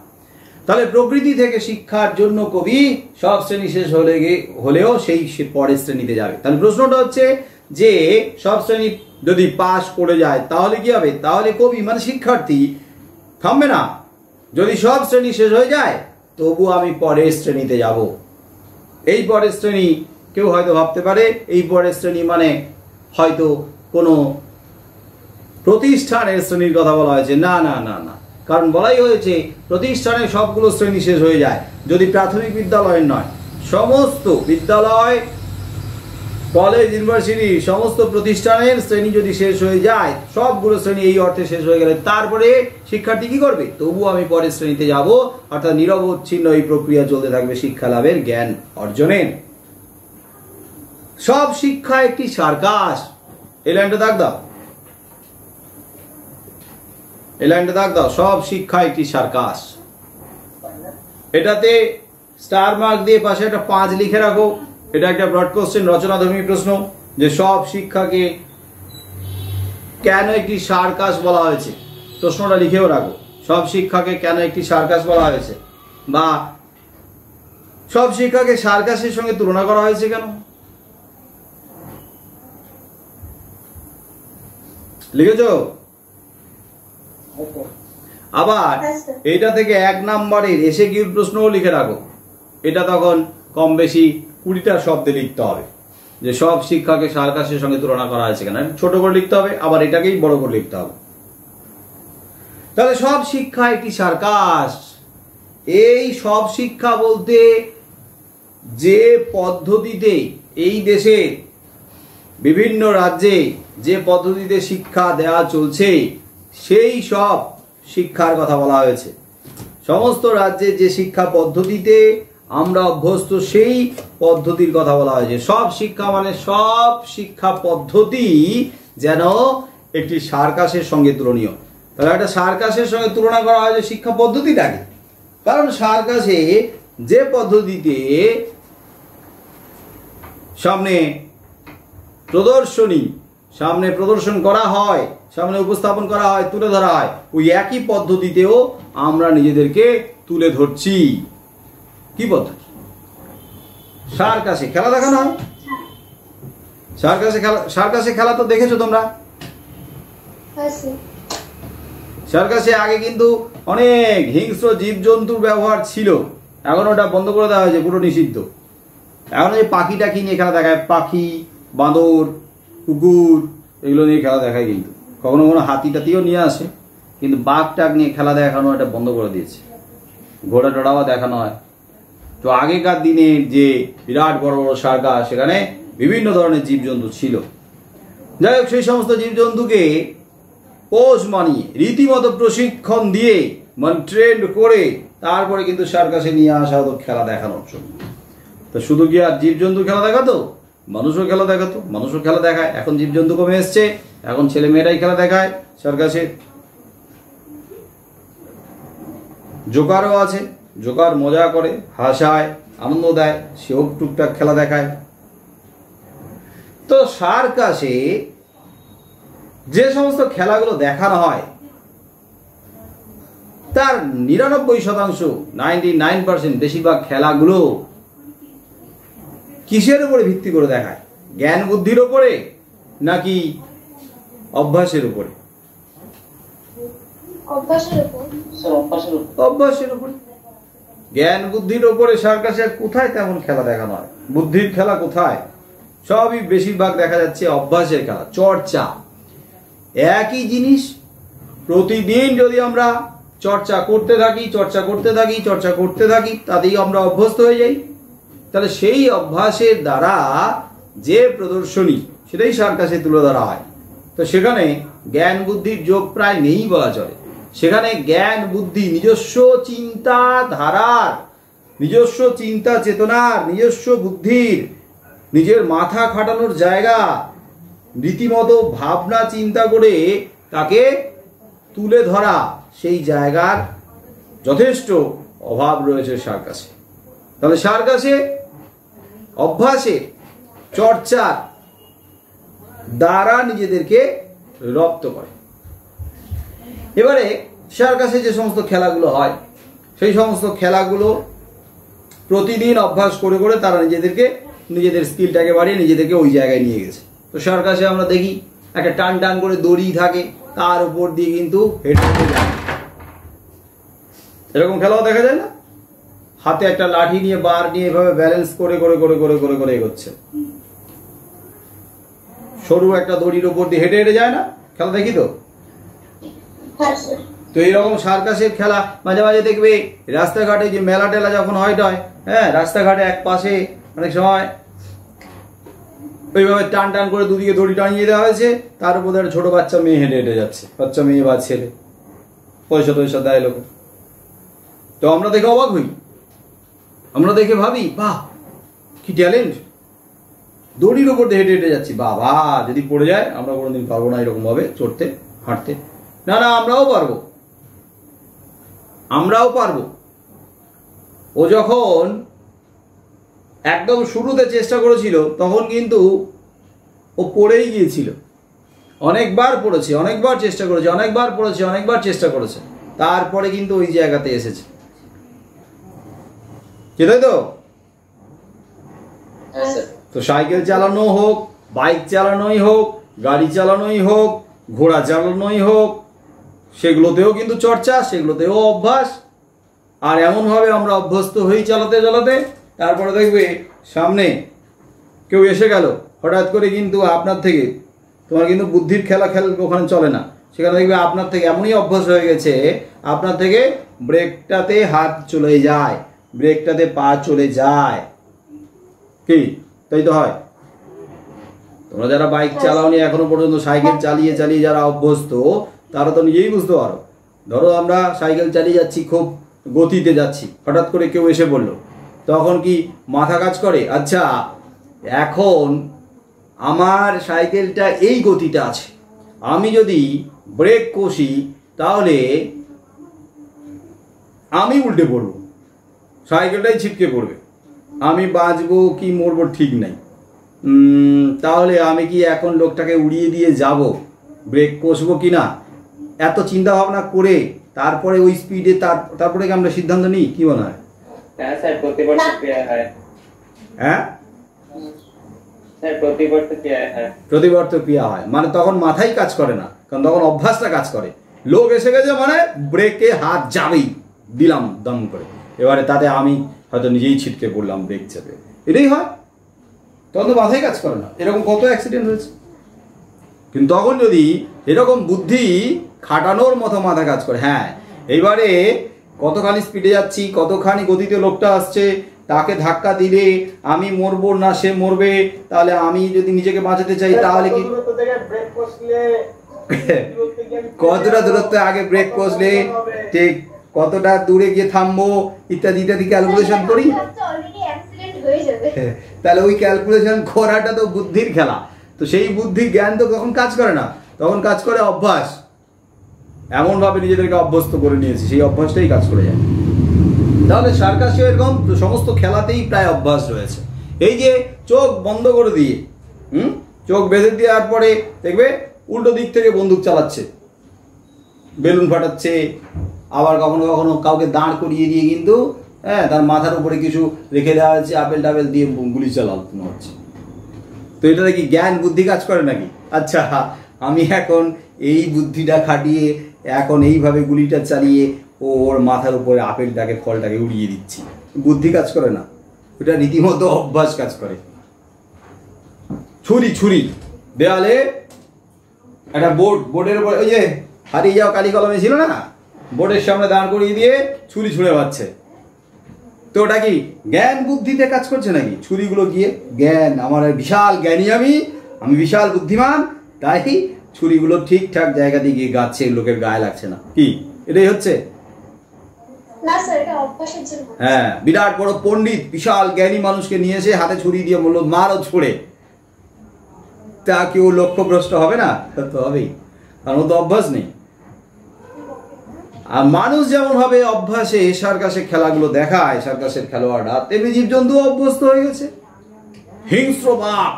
S1: তাহলে প্রকৃতি থেকে শিক্ষার জন্য কবি সব শ্রেণী শেষ হলেও সেই পরের শ্রেণীতে যাবে। তাহলে প্রশ্নটা হচ্ছে যে সব শ্রেণী যদি পাশ করে যায় তাহলে কি হবে? তাহলে কবি মানে শিক্ষার্থী থামবে না। যদি সব শ্রেণী শেষ হয়ে যায় তবু আমি পরের শ্রেণীতে যাব। এই পরের শ্রেণী কেউ হয়তো ভাবতে পারে এই পরের শ্রেণী মানে হয়তো কোনো প্রতিষ্ঠানের শ্রেণীর কথা বলা হয়েছে। না না না না, কারণ বলাই হয়েছে প্রতিষ্ঠানের সবগুলো শ্রেণী শেষ হয়ে যায়। যদি প্রাথমিক বিদ্যালয়ের নয়, সমস্ত বিদ্যালয়, কলেজ, ইউনিভার্সিটি, সমস্ত প্রতিষ্ঠানের শ্রেণী যদি শেষ হয়ে যায়, সবগুলো শ্রেণী এই অর্থে শেষ হয়ে গেলে তারপরে শিক্ষার্থী কি করবে? তবু আমি পরের শ্রেণীতে যাব, অর্থাৎ নিরবচ্ছিন্ন এই প্রক্রিয়া চলতে থাকবে শিক্ষা লাভের, জ্ঞান অর্জনের। সব শিক্ষা একটি সার্কাস। এই লাইনটা দাগ দাও, এই লাইনটা দাগ দাও। সব শিক্ষা একটি সার্কাস। এটাতে স্টার মার্ক দিয়ে পাশে একটা 5 লিখে রাখো। এটা একটা ব্রড কোশ্চেন, রচনাধর্মী প্রশ্ন, যে সব শিক্ষাকে কেন একটি সার্কাস বলা হয়েছে। প্রশ্নটা লিখেও রাখো, সব শিক্ষাকে কেন একটি সার্কাস বলা হয়েছে, বা সব শিক্ষাকে সার্কাসের সঙ্গে তুলনা করা হয়েছে কেন, লিখেছো? আবার এটা থেকে 1 নম্বরের এসএকিউ প্রশ্নও লিখে রাখো। এটা তখন কম বেশি 20টা শব্দে লিখতে হবে, যে সব শিক্ষাকে সার্কাসের সঙ্গে তুলনা করা হয়েছে কেন। ছোট করে লিখতে হবে, আবার এটাকেই বড় করে লিখতে হবে। তাহলে সব শিক্ষা একটি সার্কাস। এই সব শিক্ষা বলতে যে পদ্ধতিতে এই দেশে বিভিন্ন রাজ্যে যে পদ্ধতিতে শিক্ষা দেওয়া চলছে, সেই সব শিক্ষার কথা বলা হয়েছে। সমস্ত রাজ্যে যে শিক্ষা পদ্ধতিতে আমরা অভ্যস্ত, সেই পদ্ধতির কথা বলা হয়েছে। সব শিক্ষা মানে সব শিক্ষা পদ্ধতি যেন একটি সার্কাসের সঙ্গে তুলনীয়। তাহলে একটা সার্কাসের সঙ্গে তুলনা করা হয়েছে শিক্ষা পদ্ধতিটাকে, কারণ সার্কাসে যে পদ্ধতিতে সামনে প্রদর্শন করা হয়, সামনে উপস্থাপন করা হয়, তুলে ধরা হয়, ওই একই পদ্ধতিতেও আমরা নিজেদেরকে তুলে ধরছি। কি পদ্ধতি? সার্কাসে খেলা দেখানো হয়। সার্কাসে খেলা তো দেখেছো তোমরা? সার্কাসে আগে কিন্তু অনেক হিংস্র জীবজন্তুর ব্যবহার ছিল, এখন ওটা বন্ধ করে দেওয়া হয়েছে, পুরো নিষিদ্ধ। এখন ওই পাখি টাকি নিয়ে খেলা দেখায়, পাখি, বাঁদর, কুকুর, এগুলো নিয়ে খেলা দেখায়। কিন্তু কখনো কখনো হাতি টাতিও নিয়ে আসে, কিন্তু বাঘ টাক নিয়ে খেলা দেখানো এটা বন্ধ করে দিয়েছে। ঘোড়া টোড়াও দেখানো হয়। তো আগেকার দিনের যে বিরাট বড় বড় সার্কাস, সেখানে বিভিন্ন ধরনের জীবজন্তু ছিল। যাই হোক, সেই সমস্ত জীবজন্তুকে পোষ মানিয়ে রীতিমতো প্রশিক্ষণ দিয়ে মানে ট্রেন্ড করে তারপরে কিন্তু সার্কাসে নিয়ে আসা হতো খেলা দেখানোর জন্য। তো শুধু কি আর জীবজন্তু খেলা দেখাতো? মানুষও খেলা দেখাতো, মানুষও খেলা দেখায়। এখন জীবজন্তু কমে এসছে, এখন ছেলে মেয়েরাই খেলা দেখায় সার্কাসে। জোকারও আছে, জোকার মজা করে, হাসায়, আনন্দ দেয়, সেও টুকটাক খেলা দেখায়। তো সার্কাসে যে সমস্ত খেলাগুলো দেখানো হয় তার 99%, 99% বেশিরভাগ খেলাগুলো কিসের উপরে ভিত্তি করে দেখায়? জ্ঞান বুদ্ধির উপরে নাকি অভ্যাসের উপরে? অভ্যাসের উপরে। জ্ঞান বুদ্ধির উপরে সার্কাসে কোথায় তেমন খেলা দেখানো হয়? বুদ্ধির খেলা কোথায়? সবই বেশিরভাগ দেখা যাচ্ছে অভ্যাসের খেলা, চর্চা। একই জিনিস প্রতিদিন যদি আমরা চর্চা করতে থাকি, তাতেই আমরা অভ্যস্ত হয়ে যাই। তাহলে সেই অভ্যাসের দ্বারা যে প্রদর্শনী, সেটাই সার্কাসে তুলে ধরা হয়। তো সেখানে জ্ঞান বুদ্ধির যোগ প্রায় নেই বলা চলে। সেখানে জ্ঞান বুদ্ধি, নিজস্ব চিন্তাধারার, নিজস্ব চিন্তা চেতনার, নিজস্ব বুদ্ধির, নিজের মাথা খাটানোর জায়গা, রীতিমতো ভাবনা চিন্তা করে তাকে তুলে ধরা, সেই জায়গার যথেষ্ট অভাব রয়েছে সার্কাসে। তাহলে সার্কাসে অভ্যাসে, চর্চার দ্বারা নিজেদেরকে রপ্ত করে। এবারে সার্কাসে যে সমস্ত খেলাগুলো হয়, সেই সমস্ত খেলাগুলো প্রতিদিন অভ্যাস করে করে তারা নিজেদের স্কিলটাকে বাড়িয়ে নিজেদেরকে ওই জায়গায় নিয়ে গেছে। তো সার্কাসে আমরা দেখি একটা টান টান করে দড়ি থাকে, তার উপর দিয়ে কিন্তু হেঁটে হেঁটে যায়। এরকম খেলাও দেখা যায় না? হাতে একটা লাঠি নিয়ে, বার নিয়ে এভাবে ব্যালেন্স করে করে করে করে করে করে এগোচ্ছে। সরু একটা দড়ির উপর দিয়ে হেঁটে হেঁটে যায় না? খেলা দেখি তো। তো এইরকম সার্কাসের খেলা মাঝে মাঝে দেখবে রাস্তাঘাটে, যে মেলা টেলা যখন হয়, হ্যাঁ, রাস্তাঘাটে এক পাশে অনেক সময় ওইভাবে টান টান করে দুদিকে দড়ি টানিয়ে দেওয়া হয়েছে, তার উপর একটা ছোট বাচ্চা মেয়ে হেঁটে হেঁটে যাচ্ছে, বাচ্চা মেয়ে বা ছেলে, পয়সা টয়সা দেয় লোক। তো আমরা দেখে অবাক হই, আমরা দেখে ভাবি, বাহ কি ট্যালেন্ট, দড়ির উপর হেঁটে হেঁটে যাচ্ছি, বাবা যদি পড়ে যায় আমরা কোনোদিন পারবো না এরকম ভাবে চড়তে, হাঁটতে। না না, আমরাও পারবো। ও যখন একদম শুরুতে চেষ্টা করেছিল তখন কিন্তু ও পড়েই গিয়েছিল, অনেকবার পড়েছে, অনেকবার চেষ্টা করেছে, তারপরে কিন্তু ওই জায়গাতে এসেছে। তাই তো? তো সাইকেল চালানো হোক, বাইক চালানোই হোক, গাড়ি চালানোই হোক, ঘোড়া চালানোই হোক, সেগুলোতেও কিন্তু চর্চা, সেগুলোতেও অভ্যাস। আর এমনভাবে আমরা অভ্যস্ত হই চালাতে চালাতে, তারপরে দেখবে সামনে কেউ এসে গেল হঠাৎ করে, কিন্তু আপনার থেকে, তোমার কিন্তু বুদ্ধির খেলা ওখানে চলে না, সেখানে দেখবে আপনার থেকে এমনই অভ্যাস হয়ে গেছে, আপনার থেকে ব্রেকটাতে হাত চলে যায়, ব্রেকটাতে পা চলে যায়। কি তাই তো হয়? তোমরা যারা বাইক চালাওনি এখনো পর্যন্ত, সাইকেল চালিয়ে চালিয়ে যারা অভ্যস্ত, তারা তো নিজেই বুঝতে পারো। ধরো আমরা সাইকেল চালিয়ে যাচ্ছি, খুব গতিতে যাচ্ছি, হঠাৎ করে কেউ এসে বলল, তখন কি মাথা কাজ করে? আচ্ছা, এখন আমার সাইকেলটা এই গতিটা আছে, আমি যদি ব্রেক কষি তাহলে আমি উল্টে পড়ব, সাইকেলটাই ছিটকে পড়বে, আমি বাঁচবো কি মরবো ঠিক নাই। তাহলে আমি কি এখন লোকটাকে উড়িয়ে দিয়ে যাব, ব্রেক কষবো কি না, এত চিন্তা ভাবনা করে তারপরে ওই স্পিডে তারপরে কি আমরা সিদ্ধান্ত নিই? কি মনে হয়?
S4: হ্যাঁ স্যার, প্রতিবর্ষ ক্রিয়া হয়।
S1: হ্যাঁ
S4: স্যার, প্রতিবর্ষ ক্রিয়া হয়।
S1: প্রতিবর্ত ক্রিয়া হয় মানে তখন মাথাই কাজ করে না, কারণ তখন অভ্যাসটা কাজ করে। লোক এসে গেছে মানে ব্রেকে হাত যাবেই, দিলাম দম করে, এবারে তাতে আমি হয়তো নিজেই ছিটকে পড়লাম ব্রেক চেপে, এটাই হয়। তখন তো মাথায় কাজ করে না। এরকম কত অ্যাক্সিডেন্ট হয়েছে। কিন্তু তখন যদি এরকম বুদ্ধি খাটানোর মতো মাথা কাজ করে, হ্যাঁ এইবারে কতখানি স্পিডে যাচ্ছি, কতখানি গতিতে লোকটা আসছে, তাকে ধাক্কা দিলে আমি মরবো না সে মরবে, তাহলে আমি যদি নিজেকে বাঁচাতে চাই তাহলে কি কতটা দূরত্বে আগে ব্রেক কষলে ঠিক কতটা দূরে গিয়ে থামবো ইত্যাদি ইত্যাদি ক্যালকুলেশন করি। তাহলে ওই ক্যালকুলেশন করাটা তো বুদ্ধির খেলা। তো সেই বুদ্ধির জ্ঞান তো তখন কাজ করে না, তখন কাজ করে অভ্যাস। এমন ভাবে নিজেদেরকে অভ্যস্ত করে নিয়েছি, সেই অভ্যাসটাই কাজ করে যায়। তাহলে সার্কাসীয় এরকম সমস্ত খেলাতেই প্রায় অভ্যাস রয়েছে। এই যে চোখ বন্ধ করে দিয়ে চোখ বেঁধে দেওয়ার পরে দেখবে উল্টো দিক থেকে বন্দুক চালাচ্ছে, বেলুন ফাটাচ্ছে, আবার কখনো কখনো কাউকে দাঁড় করিয়ে দিয়ে কিন্তু তার মাথার উপরে কিছু রেখে দেওয়া হচ্ছে, আপেল টাপেল দিয়ে গুলি চালানো হচ্ছে। তো এটা কি জ্ঞান বুদ্ধি কাজ করে নাকি? আচ্ছা, আমি এখন এই বুদ্ধিটা খাটিয়ে এখন এইভাবে গুলিটা চালিয়ে ওর মাথার উপরে আপেলটাকে ফলটাকে উড়িয়ে দিচ্ছি, বুদ্ধি কাজ করে না, ওটা রীতিমতো অভ্যাস কাজ করে। ছুরি দেয়ালে একটা বোর্ডের উপরে, ওই যে হারিয়ে যাওয়া কালি কলমে ছিল না, বোর্ডের সামনে দাঁড় করিয়ে দিয়ে ছুরি ছুঁড়ে পাচ্ছে। তো ওটা কি জ্ঞান বুদ্ধিতে কাজ করছে নাকি? ছুরিগুলো গিয়ে জ্ঞান, আমার বিশাল জ্ঞানী, আমি বিশাল বুদ্ধিমান, তাই ছুরিগুলো ঠিকঠাক জায়গা দিয়ে গিয়ে গাচ্ছে, লোকের গায়ে লাগছে না। কি এটাই হচ্ছে? হ্যাঁ, বিরাট বড় পণ্ডিত বিশাল জ্ঞানী মানুষকে নিয়ে এসে হাতে ছুরি দিয়ে বললো মারো ছুড়ে, তা কি ও লক্ষ্যভ্রষ্ট হবে না? তো হবেই, কারণ ও তো অভ্যাস নেই। আর মানুষ যেমন ভাবে অভ্যাসে সার্কাসের খেলাগুলো দেখায়, সার্কাসের খেলোয়াড়রা, তেমনি জীবজন্তু অভ্যস্ত হয়ে গেছে। হিংস্র বাঘ,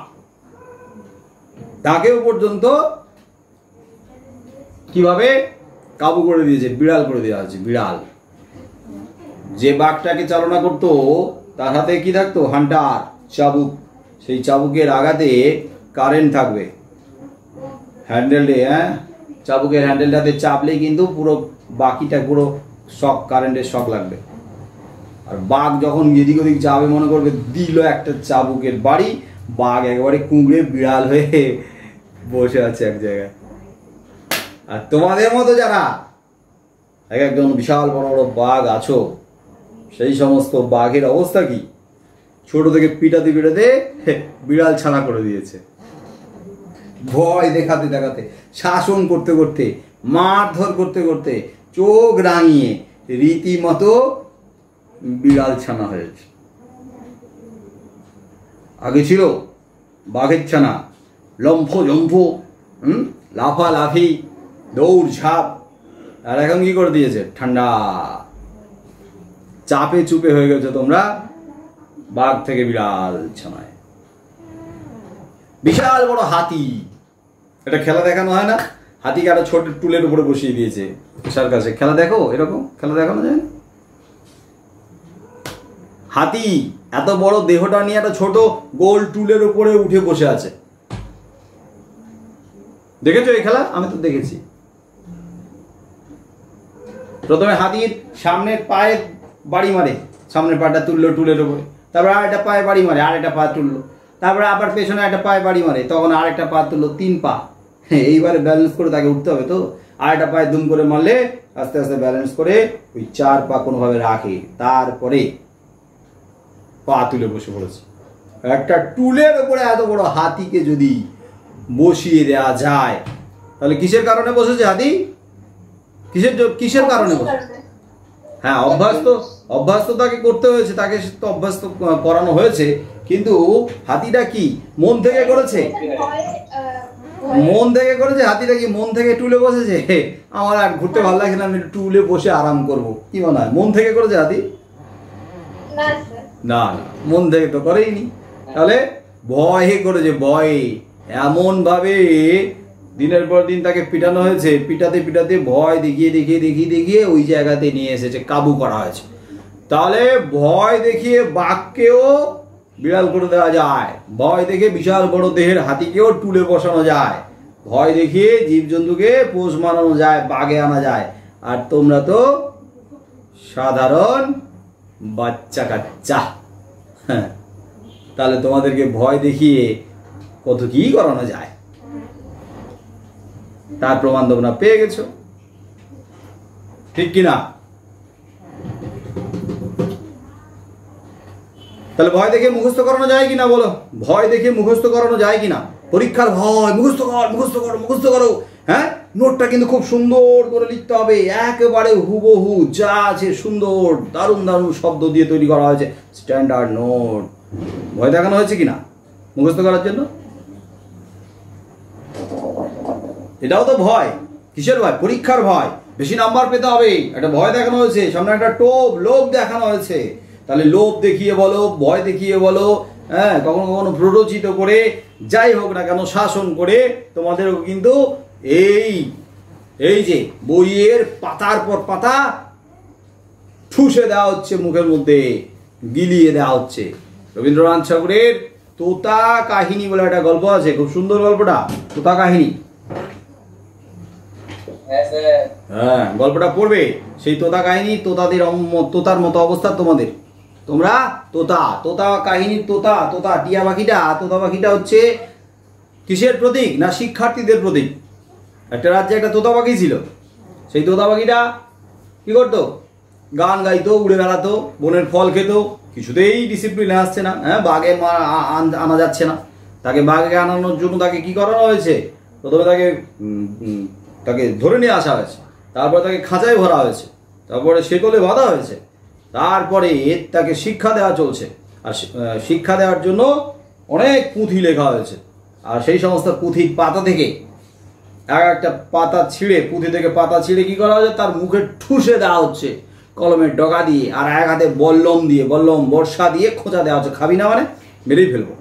S1: তাকেও পর্যন্ত কিভাবে কাবু করে দিয়েছে, বিড়াল করে দেওয়া হচ্ছে। বিড়াল, যে বাঘটাকে চালনা করতো তার হাতে কি থাকতো? হান্টার, চাবুক। সেই চাবুকের আঘাতে কারেন্ট থাকবে হ্যান্ডেলে, চাবুকের হ্যান্ডেলটাতে চাপলে কিন্তু পুরো বাকিটা পুরো শক, কারেন্টের শক লাগবে। আর বাঘ যখন এদিক ওদিক যাবে মনে করবে দিল একটা চাবুকের বাড়ি, বাঘ একেবারে কুঁকড়ে বিড়াল হয়ে বসে আছে এক জায়গায়। আর তোমাদের মতো যারা একজন বিশাল বড় বড় বাঘ আছো, সেই সমস্ত বাঘের অবস্থা কি? ছোট থেকে পিটাতে বিড়াল ছানা করে দিয়েছে। ভয় দেখাতে দেখাতে, শাসন করতে করতে, মারধর করতে করতে, চোখ রাঙিয়ে রীতিমতো বিড়াল ছানা হয়েছে। আগে ছিল বাঘের ছানা, লম্ফ জম্ফ, লাফালাফি, দৌড় ঝাঁপ। আর এখন কি করে দিয়েছে? ঠান্ডা, চাপে চুপে হয়ে গেছে তোমরা বাঘ থেকে বিড়াল ছানায়। বিশাল বড় হাতি, এটা খেলা দেখানো হয় না? হাতিকে একটা ছোট টুলের উপরে বসিয়ে দিয়েছে সার্কাসে। খেলা দেখো, এরকম খেলা দেখানো যায় না? হাতি এত বড় দেহটা নিয়ে একটা ছোট গোল টুলের উপরে উঠে বসে আছে। দেখেছো এই খেলা? আমি তো দেখেছি। প্রথমে হাতির সামনের পায়ে বাড়ি মারে, সামনের পাটা তুললো টুলের উপরে, তারপর আরেকটা পায়ে বাড়ি মারে, আরেকটা পা তুললো, তারপরে আবার পেছনে একটা পায়ে বাড়ি মারে, তখন আরেকটা পা তুললো, 3 পা। এইবারে ব্যালেন্স করে তাকে উঠতে হবে, তো আরেকটা পায়ে দুম করে মারলে আস্তে আস্তে ব্যালেন্স করে ওই 4 পা কোনোভাবে রাখে, তারপরে পা তুলে বসে পড়েছে। একটা টুলের উপরে এত বড় হাতিকে যদি বসিয়ে দেওয়া যায়, তাহলে কিসের কারণে বসেছে হাতি? কিসের কারণে বসেছে? হ্যাঁ, অভ্যাস তো তাকে করতে হয়েছে, তাকে তো অভ্যাস তো করানো হয়েছে। কিন্তু হাতিটা কি মন থেকে করেছে? মন থেকে করেছে? হাতিটা কি মন থেকে টুলে বসেছে? আমার আর ঘুরতে ভালো লাগছে না, আমি টুলে বসে আরাম করব, কি মনে হয়? মন থেকে করেছে হাতি? না, মন থেকে তো করেইনি। তাহলে ভয়ে করেছে, ভয়ে এমন ভাবে দিনের পর দিন তাকে পিটানো হয়েছে, পিটাতে পিটাতে ভয় দেখিয়ে দেখিয়ে দেখিয়ে দেখিয়ে ওই জায়গাতে নিয়ে এসেছে, কাবু করা হয়েছে। তাহলে ভয় দেখিয়ে বাঘকেও বিড়াল করে দেওয়া যায়, ভয় দেখে বিশাল বড় দেহের হাতিকেও টুলে বসানো যায়, ভয় দেখিয়ে জীবজন্তুকে পোষ মানানো যায়, বাগে আনা যায়। আর তোমরা তো সাধারণ বাচ্চা কাচ্চা। হ্যাঁ, তাহলে তোমাদেরকে ভয় দেখিয়ে কত কি করানো যায় তার প্রমাণ তোমরা পেয়ে গেছো, ঠিক কিনা? তাহলে ভয় দেখে মুখস্থ করানো যায় কিনা বলো? ভয় দেখে মুখস্থ করানো যায় কিনা? পরীক্ষার ভয়, মুখস্থ কর মুখস্থ করো মুখস্থ করো। হ্যাঁ, নোটটা কিন্তু খুব সুন্দর করে লিখতে হবে, একেবারে হুবহু যা আছে সুন্দর দারুণ দারুণ শব্দ দিয়ে তৈরি করা হয়েছে, স্ট্যান্ডার্ড নোট। ভয় দেখানো হয়েছে কিনা মুখস্থ করার জন্য? এটাও তো ভয়। কিসের ভয়? পরীক্ষার ভয়, বেশি নাম্বার পেতে হবে, একটা ভয় দেখানো হয়েছে, সামনে একটা লোভ দেখানো হয়েছে। তাহলে লোভ দেখিয়ে বলো, ভয় দেখিয়ে বলো, হ্যাঁ, কখনো কখনো প্ররোচিত করে, যাই হোক না কেন শাসন করে তোমাদেরও কিন্তু এই যে বইয়ের পাতার পর পাতা ঠুসে দেওয়া হচ্ছে, মুখের মধ্যে গিলিয়ে দেওয়া হচ্ছে। রবীন্দ্রনাথ ঠাকুরের তোতা কাহিনী বলে একটা গল্প আছে, খুব সুন্দর গল্পটা, তোতা কাহিনী। হ্যাঁ, গল্পটা পড়বে, সেই তোতা কাহিনী, তোতার মতো অবস্থা তোমাদের, তোমরা তোতা কাহিনীর তোতা টিয়া পাখিটা, তোতা পাখিটা হচ্ছে কিসের প্রতীক? না শিক্ষার্থীদের প্রতীক। একটা রাজ্যে একটা তোতা পাখি ছিল, সেই তোতা পাখিটা কি করতো? গান গাইতো, উড়ে বেড়াতো, বনের ফল খেত, কিছুতেই ডিসিপ্লিনে আসছে না। হ্যাঁ, বাঘে আনা যাচ্ছে না, তাকে বাঘে আনানোর জন্য তাকে কি করানো হয়েছে? প্রথমে তাকে ধরে নিয়ে আসা হয়েছে, তারপরে তাকে খাঁচায় ভরা হয়েছে, তারপরে শেকলে বাঁধা হয়েছে, তারপরে তাকে শিক্ষা দেওয়া চলছে। আর শিক্ষা দেওয়ার জন্য অনেক পুঁথি লেখা হয়েছে, আর সেই সমস্ত পুঁথির পাতা থেকে একটা পাতা ছিঁড়ে, পুঁথি থেকে পাতা ছিঁড়ে কি করা হচ্ছে? তার মুখে ঠুসে দেওয়া হচ্ছে কলমের ডগা দিয়ে, আর এক হাতে বল্লম বর্ষা দিয়ে খোঁচা দেওয়া হচ্ছে, খাবি না মানে মেরেই ফেলবো।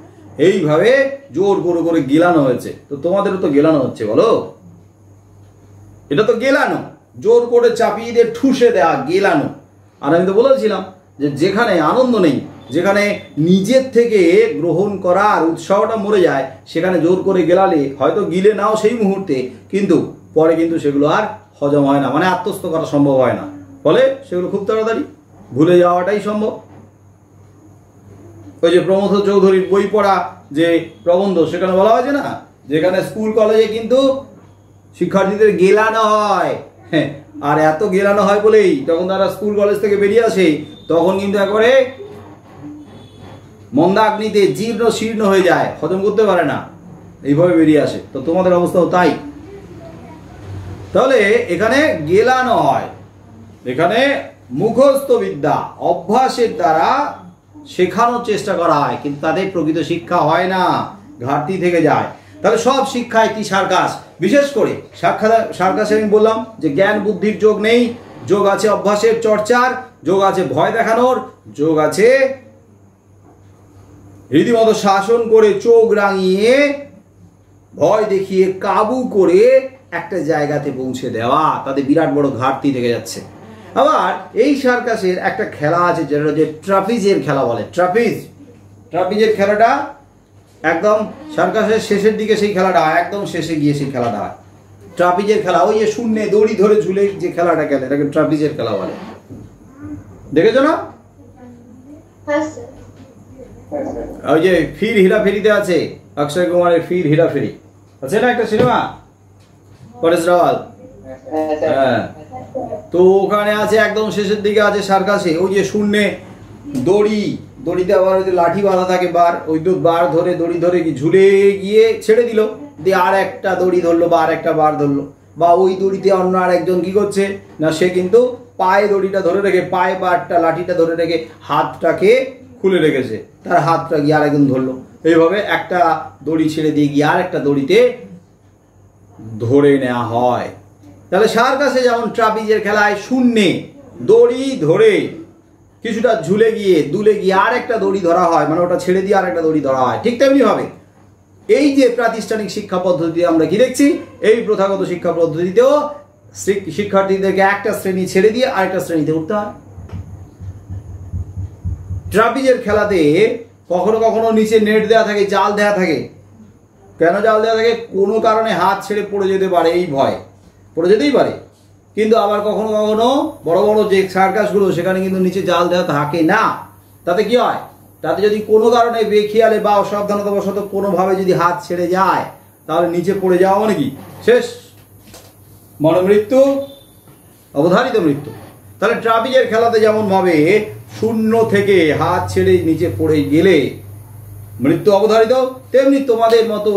S1: এইভাবে জোর করে গেলানো হয়েছে। তো তোমাদেরও তো গেলানো হচ্ছে, বলো? এটা তো গেলানো, জোর করে চাপিয়ে দিয়ে ঠুসে দেওয়া, গেলানো। আর আমি তো বলেছিলাম যে যেখানে আনন্দ নেই, যেখানে নিজের থেকে গ্রহণ করার উৎসাহটা মরে যায়, সেখানে জোর করে গেলালে হয়তো গিলে নাও সেই মুহূর্তে, কিন্তু পরে কিন্তু সেগুলো আর হজম হয় না, মানে আত্মস্থ করা সম্ভব হয় না, ফলে সেগুলো খুব তাড়াতাড়ি ভুলে যাওয়াটাই সম্ভব। ওই যে প্রমথ চৌধুরীর বই পড়া যে প্রবন্ধ, সেখানে বলা হয়েছে না, যেখানে স্কুল কলেজে কিন্তু শিক্ষার্থীদের গেলানো হয়, হ্যাঁ, আর এত গেলানো হয় বলেই তখন তারা স্কুল কলেজ থেকে বেরিয়ে আসে, তখন কিন্তু একবারে মন্দাগ্নিতে জীর্ণ শীর্ণ হয়ে যায়, হজম করতে পারে না, এইভাবে বেরিয়ে আসে। তো তোমাদের অবস্থাও তাই। তাহলে এখানে গেলানো হয়, এখানে মুখস্থ বিদ্যা অভ্যাসের দ্বারা শেখানোর চেষ্টা করা হয়, কিন্তু তাদের প্রকৃত শিক্ষা হয় না, ঘাটতি থেকে যায়। তাহলে সব শিক্ষা একটি সার্কাস। বিশেষ করে সার্কাসে আমি বললাম যে জ্ঞান বুদ্ধির যোগ নেই, যোগ আছে অভ্যাসের চর্চার, যোগ আছে ভয় দেখানোর, যোগ আছে রীতিমতো শাসন করে চোখ রাঙিয়ে ভয় দেখিয়ে কাবু করে একটা জায়গাতে পৌঁছে দেওয়া। তাদের বিরাট বড় ঘাটতি থেকে যাচ্ছে। আবার এই সার্কাসের একটা খেলা আছে, যেটা যে ট্রাপিজের খেলা বলে। ট্রাপিজের খেলাটা একদম সার্কাসের শেষের দিকে, সেই খেলাটা একদম শেষে গিয়ে সেই খেলাটা হয় ট্রাপিজের খেলা। ওই যে শূন্যে দড়ি ধরে ঝুলে যে খেলাটা খেলে, এটাকে ট্রাপিজের খেলা বলে। দেখেছো না? ওই যে ফির হেরাফেরিতে আছে, অক্ষয় কুমারের ফির হেরাফেরি আছে না একটা সিনেমা, পরেশ রাওয়াল। হ্যাঁ, তো ওখানে আছে একদম শেষের দিকে আছে সার্কাসে, ওই যে শূন্যে দড়িতে আবার ওই যে লাঠি বাঁধা থাকে, বার ধরে দড়ি ধরে ঝুলে গিয়ে ছেড়ে দিল, দিয়ে আর একটা দড়ি ধরলো বা আর একটা বার ধরলো, বা ওই দড়িতে অন্য আর একজন কি করছে না, সে কিন্তু পায়ে দড়িটা ধরে রেখে, পায়ে বারটা লাঠিটা ধরে রেখে হাতটাকে খুলে রেখেছে, তার হাতটা গিয়ে আর একজন ধরলো, এইভাবে একটা দড়ি ছেড়ে দিয়ে গিয়ে আর একটা দড়িতে ধরে নেওয়া হয়। তাহলে সার্কাসে যেমন ট্রাপিজের খেলায় শূন্যে দড়ি ধরে কিছুটা ঝুলে গিয়ে দুলে গিয়ে আর একটা দড়ি ধরা হয়, মানে ওটা ছেড়ে দিয়ে আর একটা দড়ি ধরা হয়। ঠিক তেমনি ভাবে এই যে প্রাতিষ্ঠানিক শিক্ষা পদ্ধতি আমরা কি দেখছি, এই প্রথাগত শিক্ষা পদ্ধতিতেও শিক্ষার্থীদেরকে একটা শ্রেণী ছেড়ে দিয়ে আরেকটা শ্রেণীতে উঠতে হয়। ট্রাপিজের খেলাতে কখনো কখনো নিচে নেট দেওয়া থাকে, জাল দেওয়া থাকে। কেন জাল দেওয়া থাকে? কোনো কারণে হাত ছেড়ে পড়ে যেতে পারে, এই ভয় পড়ে যেতেই পারে। কিন্তু আবার কখনো কখনো বড় বড় যে সার্কাসগুলো সেখানে কিন্তু নিচে জাল দেওয়া থাকে না। তাতে কি হয়, তাতে যদি কোনো কারণে বেখেয়ালে বা অসাবধানতাবশত কোনোভাবে যদি হাত ছেড়ে যায় তাহলে নিচে পড়ে যাওয়া মানে কি শেষ, মরণমৃত্যু, অবধারিত মৃত্যু। তাহলে ট্রাপিজের খেলাতে যেমন ভাবে শূন্য থেকে হাত ছেড়ে নিচে পড়ে গেলে মৃত্যু অবধারিত, তেমনি তোমাদের মতো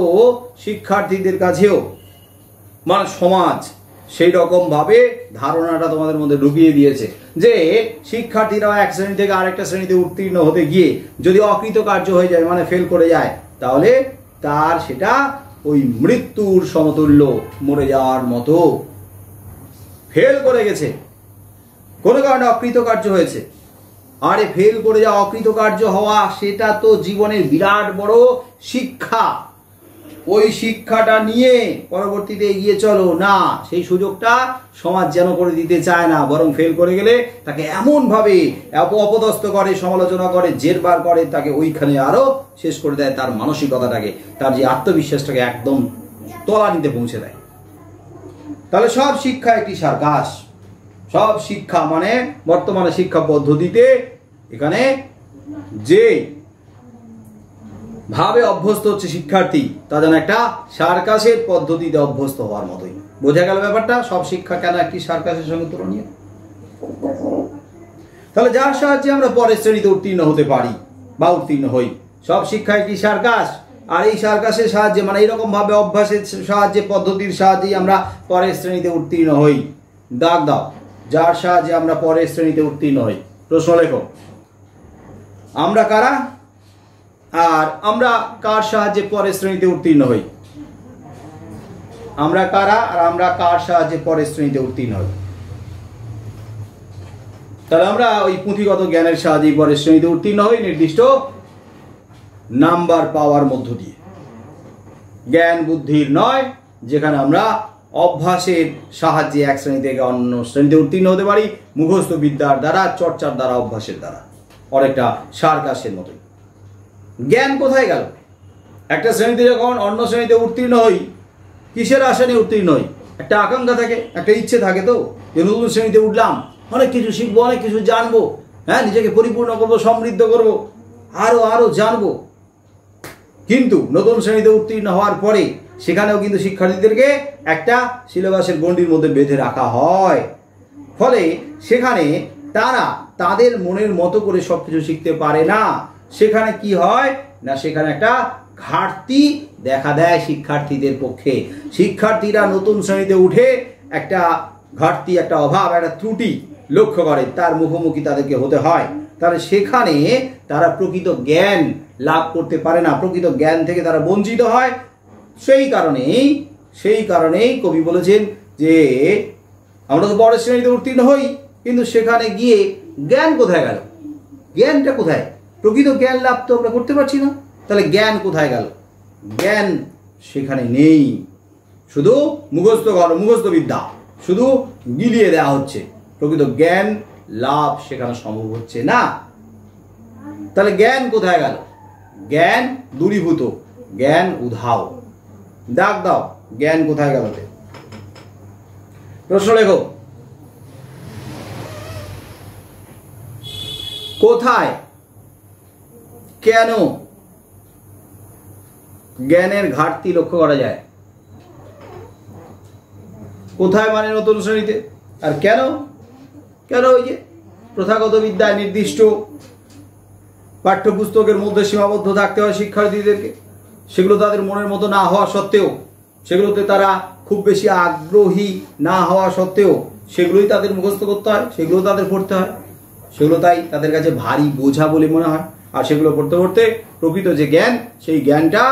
S1: শিক্ষার্থীদের কাছেও মানে সমাজ সেই রকম ভাবে ধারণাটা তোমাদের মধ্যে ঢুকিয়ে দিয়েছে যে শিক্ষার্থীরা এক শ্রেণী থেকে আরেকটা শ্রেণীতে উত্তীর্ণ হতে গিয়ে যদি অকৃতকার্য হয়ে যায়, মানে ফেল করে যায়, তাহলে তার সেটা ওই মৃত্যুর সমতুল্য, মরে যাওয়ার মতো। ফেল করে গেছে, কোনো কারণে অকৃতকার্য হয়েছে, আরে ফেল করে যাওয়া, অকৃতকার্য হওয়া, সেটা তো জীবনের বিরাট বড় শিক্ষা। ওই শিক্ষাটা নিয়ে পরবর্তীতে এগিয়ে চলো না, সেই সুযোগটা সমাজ যেন করে দিতে চায় না, বরং ফেল করে গেলে তাকে এমন ভাবে অপদস্থ করে, সমালোচনা করে, জেরবার করে, তাকে ওইখানে আরো শেষ করে দেয়, তার মানসিকতাটাকে, তার যে আত্মবিশ্বাসটাকে একদম তলানিতে পৌঁছে দেয়। তাহলে সব শিক্ষা একটি সার্কাস। সব শিক্ষা মানে বর্তমানে শিক্ষা পদ্ধতিতে এখানে যে ভাবে অভ্যস্ত হচ্ছে শিক্ষার্থী, তা যেন একটা সার্কাসের পদ্ধতিতে অভ্যস্ত হওয়ার মতোই। বোঝা গেল ব্যাপারটা? সব শিক্ষা কেন একটি সার্কাসের সঙ্গে তুলনীয়। তাহলে যার সাহায্যে আমরা পরের শ্রেণীতে উত্তীর্ণ হতে পারি বা উত্তীর্ণ হই, সব শিক্ষা একটি সার্কাস। আর এই সার্কাসের সাহায্যে মানে এইরকম ভাবে অভ্যাসের সাহায্যে, পদ্ধতির সাহায্যেই আমরা পরের শ্রেণীতে উত্তীর্ণ হই। দাগ দাও, যার সাহায্যে আমরা পরের শ্রেণীতে উত্তীর্ণ হই। প্রশ্ন লেখো, আমরা কারা আর আমরা কার সাহায্যে পরের শ্রেণীতে উত্তীর্ণ হই? আমরা কারা আর আমরা কার সাহায্যে পরের শ্রেণীতে উত্তীর্ণ হই? তাহলে আমরা ওই পুঁথিগত জ্ঞানের সাহায্যে পরের শ্রেণীতে উত্তীর্ণ হই, নির্দিষ্ট নাম্বার পাওয়ার মধ্য দিয়ে। জ্ঞান বুদ্ধির নয়, যেখানে আমরা অভ্যাসের সাহায্যে এক শ্রেণী থেকে অন্য শ্রেণীতে উত্তীর্ণ হতে পারি, মুখস্থ বিদ্যার দ্বারা, চর্চার দ্বারা, অভ্যাসের দ্বারা, অনেকটা সার্কাসের মতোই। জ্ঞান কোথায় গেল? একটা শ্রেণীতে যখন অন্য শ্রেণীতে উত্তীর্ণ হই, কিসের আশা নিয়ে উত্তীর্ণ হই? একটা আকাঙ্ক্ষা থাকে, একটা ইচ্ছে থাকে তো, যে নতুন শ্রেণীতে উঠলাম, অনেক কিছু শিখবো, অনেক কিছু জানবো, হ্যাঁ, নিজেকে পরিপূর্ণ করবো, সমৃদ্ধ করবো, আরো আরো জানবো। কিন্তু নতুন শ্রেণীতে উত্তীর্ণ হওয়ার পরে সেখানেও কিন্তু শিক্ষার্থীদেরকে একটা সিলেবাসের গণ্ডির মধ্যে বেঁধে রাখা হয়। ফলে সেখানে তারা তাদের মনের মতো করে সবকিছু শিখতে পারে না। সেখানে কি হয় না, সেখানে একটা ঘাটতি দেখা দেয় শিক্ষার্থীদের পক্ষে। শিক্ষার্থীরা নতুন শ্রেণীতে উঠে একটা ঘাটতি, একটা অভাব, একটা ত্রুটি লক্ষ্য করে, তার মুখোমুখি তাদেরকে হতে হয়। তাহলে সেখানে তারা প্রকৃত জ্ঞান লাভ করতে পারে না, প্রকৃত জ্ঞান থেকে তারা বঞ্চিত হয়। সেই কারণেই কবি বলেছেন যে আমরা তো পরের শ্রেণীতে উত্তীর্ণ হই, কিন্তু সেখানে গিয়ে জ্ঞান কোথায় গেল? জ্ঞানটা কোথায়? প্রকৃত জ্ঞান লাভ তো আমরা করতে পারছি না। তাহলে জ্ঞান কোথায় গেল? জ্ঞান সেখানে নেই, শুধু মুখস্থ বিদ্যা শুধু গিলিয়ে দেওয়া হচ্ছে, প্রকৃত জ্ঞান লাভ সেখানে সম্ভব হচ্ছে না। তাহলে জ্ঞান কোথায় গেল? জ্ঞান দূরীভূত, জ্ঞান উধাও। দাগ দাও, জ্ঞান কোথায় গেল? প্রশ্ন লেখো, কোথায়, কেন জ্ঞানের ঘাটতি লক্ষ্য করা যায়? কোথায় মানে নতুন শ্রেণীতে, আর কেন? কেন ওই যে প্রথাগত বিদ্যায় নির্দিষ্ট পাঠ্যপুস্তকের মধ্যে সীমাবদ্ধ থাকতে হয় শিক্ষার্থীদেরকে। সেগুলো তাদের মনের মতো না হওয়া সত্ত্বেও, সেগুলোতে তারা খুব বেশি আগ্রহী না হওয়া সত্ত্বেও সেগুলোই তাদের মুখস্থ করতে হয়, সেগুলো তাদের পড়তে হয়। সেগুলো তাই তাদের কাছে ভারী বোঝা বলে মনে হয়। আর সেগুলো পড়তে পড়তে প্রকৃত যে জ্ঞান, সেই জ্ঞানটা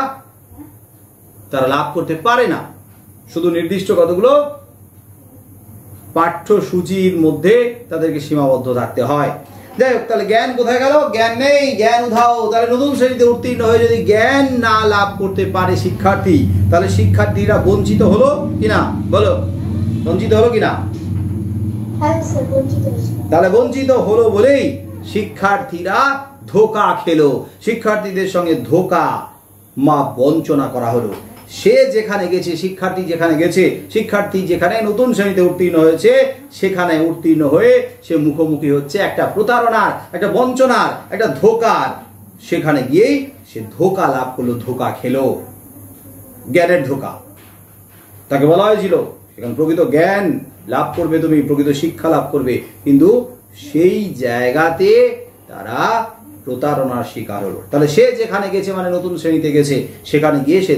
S1: তারা লাভ করতে পারে না। শুধু নির্দিষ্ট কতগুলো পাঠ্যসূচির মধ্যে তাদেরকে সীমাবদ্ধ থাকতে হয়। যাই হোক, তাহলে জ্ঞান কোথায় গেল? জ্ঞান নেই, জ্ঞান উধাও। তাহলে নতুন শ্রেণীতে উত্তীর্ণ হয়ে যদি জ্ঞান না লাভ করতে পারে শিক্ষার্থী, তাহলে শিক্ষার্থীরা বঞ্চিত হলো কিনা? বলো, বঞ্চিত হলো কিনা?
S2: হ্যাঁ স্যার, বঞ্চিত হয়েছে।
S1: তাহলে বঞ্চিত হলো বলেই শিক্ষার্থীরা ধোঁকা খেলো, শিক্ষার্থীদের সঙ্গে ধোঁকা মা বঞ্চনা করা হলো। সে যেখানে গেছে, শিক্ষার্থী যেখানে গেছে, শিক্ষার্থী যেখানে নতুন শ্রেণীতে উত্তীর্ণ হয়েছে, সেখানে উত্তীর্ণ হয়ে সে মুখোমুখি হচ্ছে একটা প্রতারণার, একটা বঞ্চনার, একটা ধোঁকার। সেখানে গিয়েই সে ধোঁকা লাভ করলো, ধোঁকা খেলো, জ্ঞানের ধোঁকা। তাকে বলা হয়েছিল সেখানে প্রকৃত জ্ঞান লাভ করবে তুমি, প্রকৃত শিক্ষা লাভ করবে, কিন্তু সেই জায়গাতে তারা প্রতারণার শিকার হলো। তাহলে সে যেখানে গেছে মানে নতুন শ্রেণীতে গেছে, সেখানে গিয়ে সে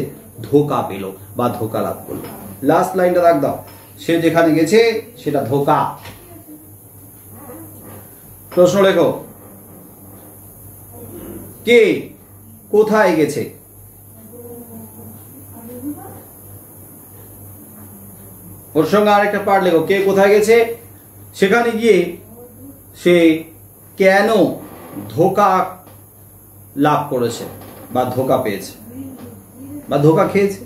S1: ধোঁকা পেল বা ধোঁকা লাভ করলো। লাস্ট লাইনটা রাখ দাও, সে যেখানে গেছে সেটা ধোঁকা। প্রশ্ন লেখো, কে কোথায় গেছে? ওর সঙ্গে আরেকটা পার্ট লেখো, কে কোথায় গেছে, সেখানে গিয়ে সে কেন ধোঁকা লাভ করেছে বা ধোঁকা পেয়েছে বা ধোঁকা খেয়েছে।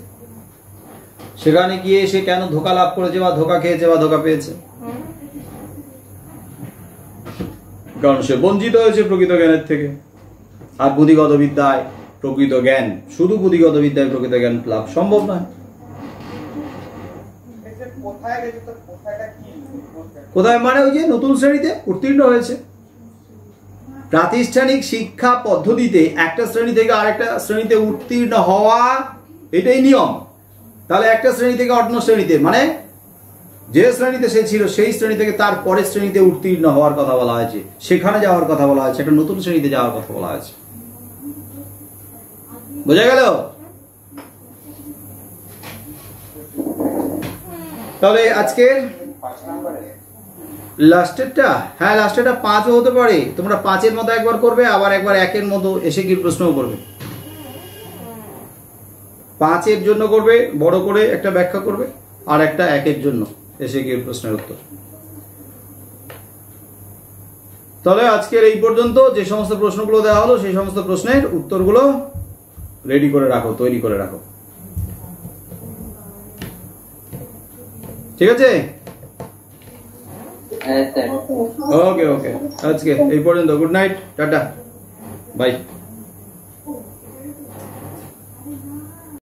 S1: সেখানে গিয়ে সে কেন ধোঁকা লাভ করেছে বা ধোঁকা খেয়েছে বা ধোঁকা পেয়েছে? কারণ সে বঞ্চিত হয়েছে প্রকৃত জ্ঞানের থেকে। আর বুদ্ধিগত বিদ্যায় প্রকৃত জ্ঞান, শুধু বুদ্ধিগত বিদ্যায় প্রকৃত জ্ঞান লাভ সম্ভব নয়। কোথায় মানে ওই যে নতুন শ্রেণীতে উত্তীর্ণ হয়েছে। প্রাতিষ্ঠানিক শিক্ষা পদ্ধতিতে একটা শ্রেণী থেকে আরেকটা শ্রেণীতে উত্তীর্ণ হওয়া এটাই নিয়ম। তাহলে একটা শ্রেণী থেকে অন্য শ্রেণীতে, মানে যে শ্রেণীতে সে ছিল সেই শ্রেণী থেকে তার পরের শ্রেণীতে উত্তীর্ণ হওয়ার কথা বলা হয়েছে, সেখানে যাওয়ার কথা বলা হয়েছে, একটা নতুন শ্রেণীতে যাওয়ার কথা বলা হয়েছে। বোঝা গেল? তাহলে আজকের লাস্টেরটা, হ্যাঁ লাস্টেরটা 5ও হতে পারে। তোমরা 5-এর মতো একবার করবে, আবার একবার 1-এর মতো এসে কি প্রশ্নও করবে। 5-এর জন্য করবে বড় করে একটা ব্যাখ্যা করবে, আর একটা 1-এর জন্য এসে গিয়ে প্রশ্নের উত্তর। তাহলে আজকের এই পর্যন্ত। যে সমস্ত প্রশ্নগুলো দেওয়া হলো সেই সমস্ত প্রশ্নের উত্তরগুলো রেডি করে রাখো, তৈরি করে রাখো, ঠিক আছে?
S4: হ্যাঁ স্যার।
S1: ওকে ওকে, আজকে এই পর্যন্ত। Good night, tata, by.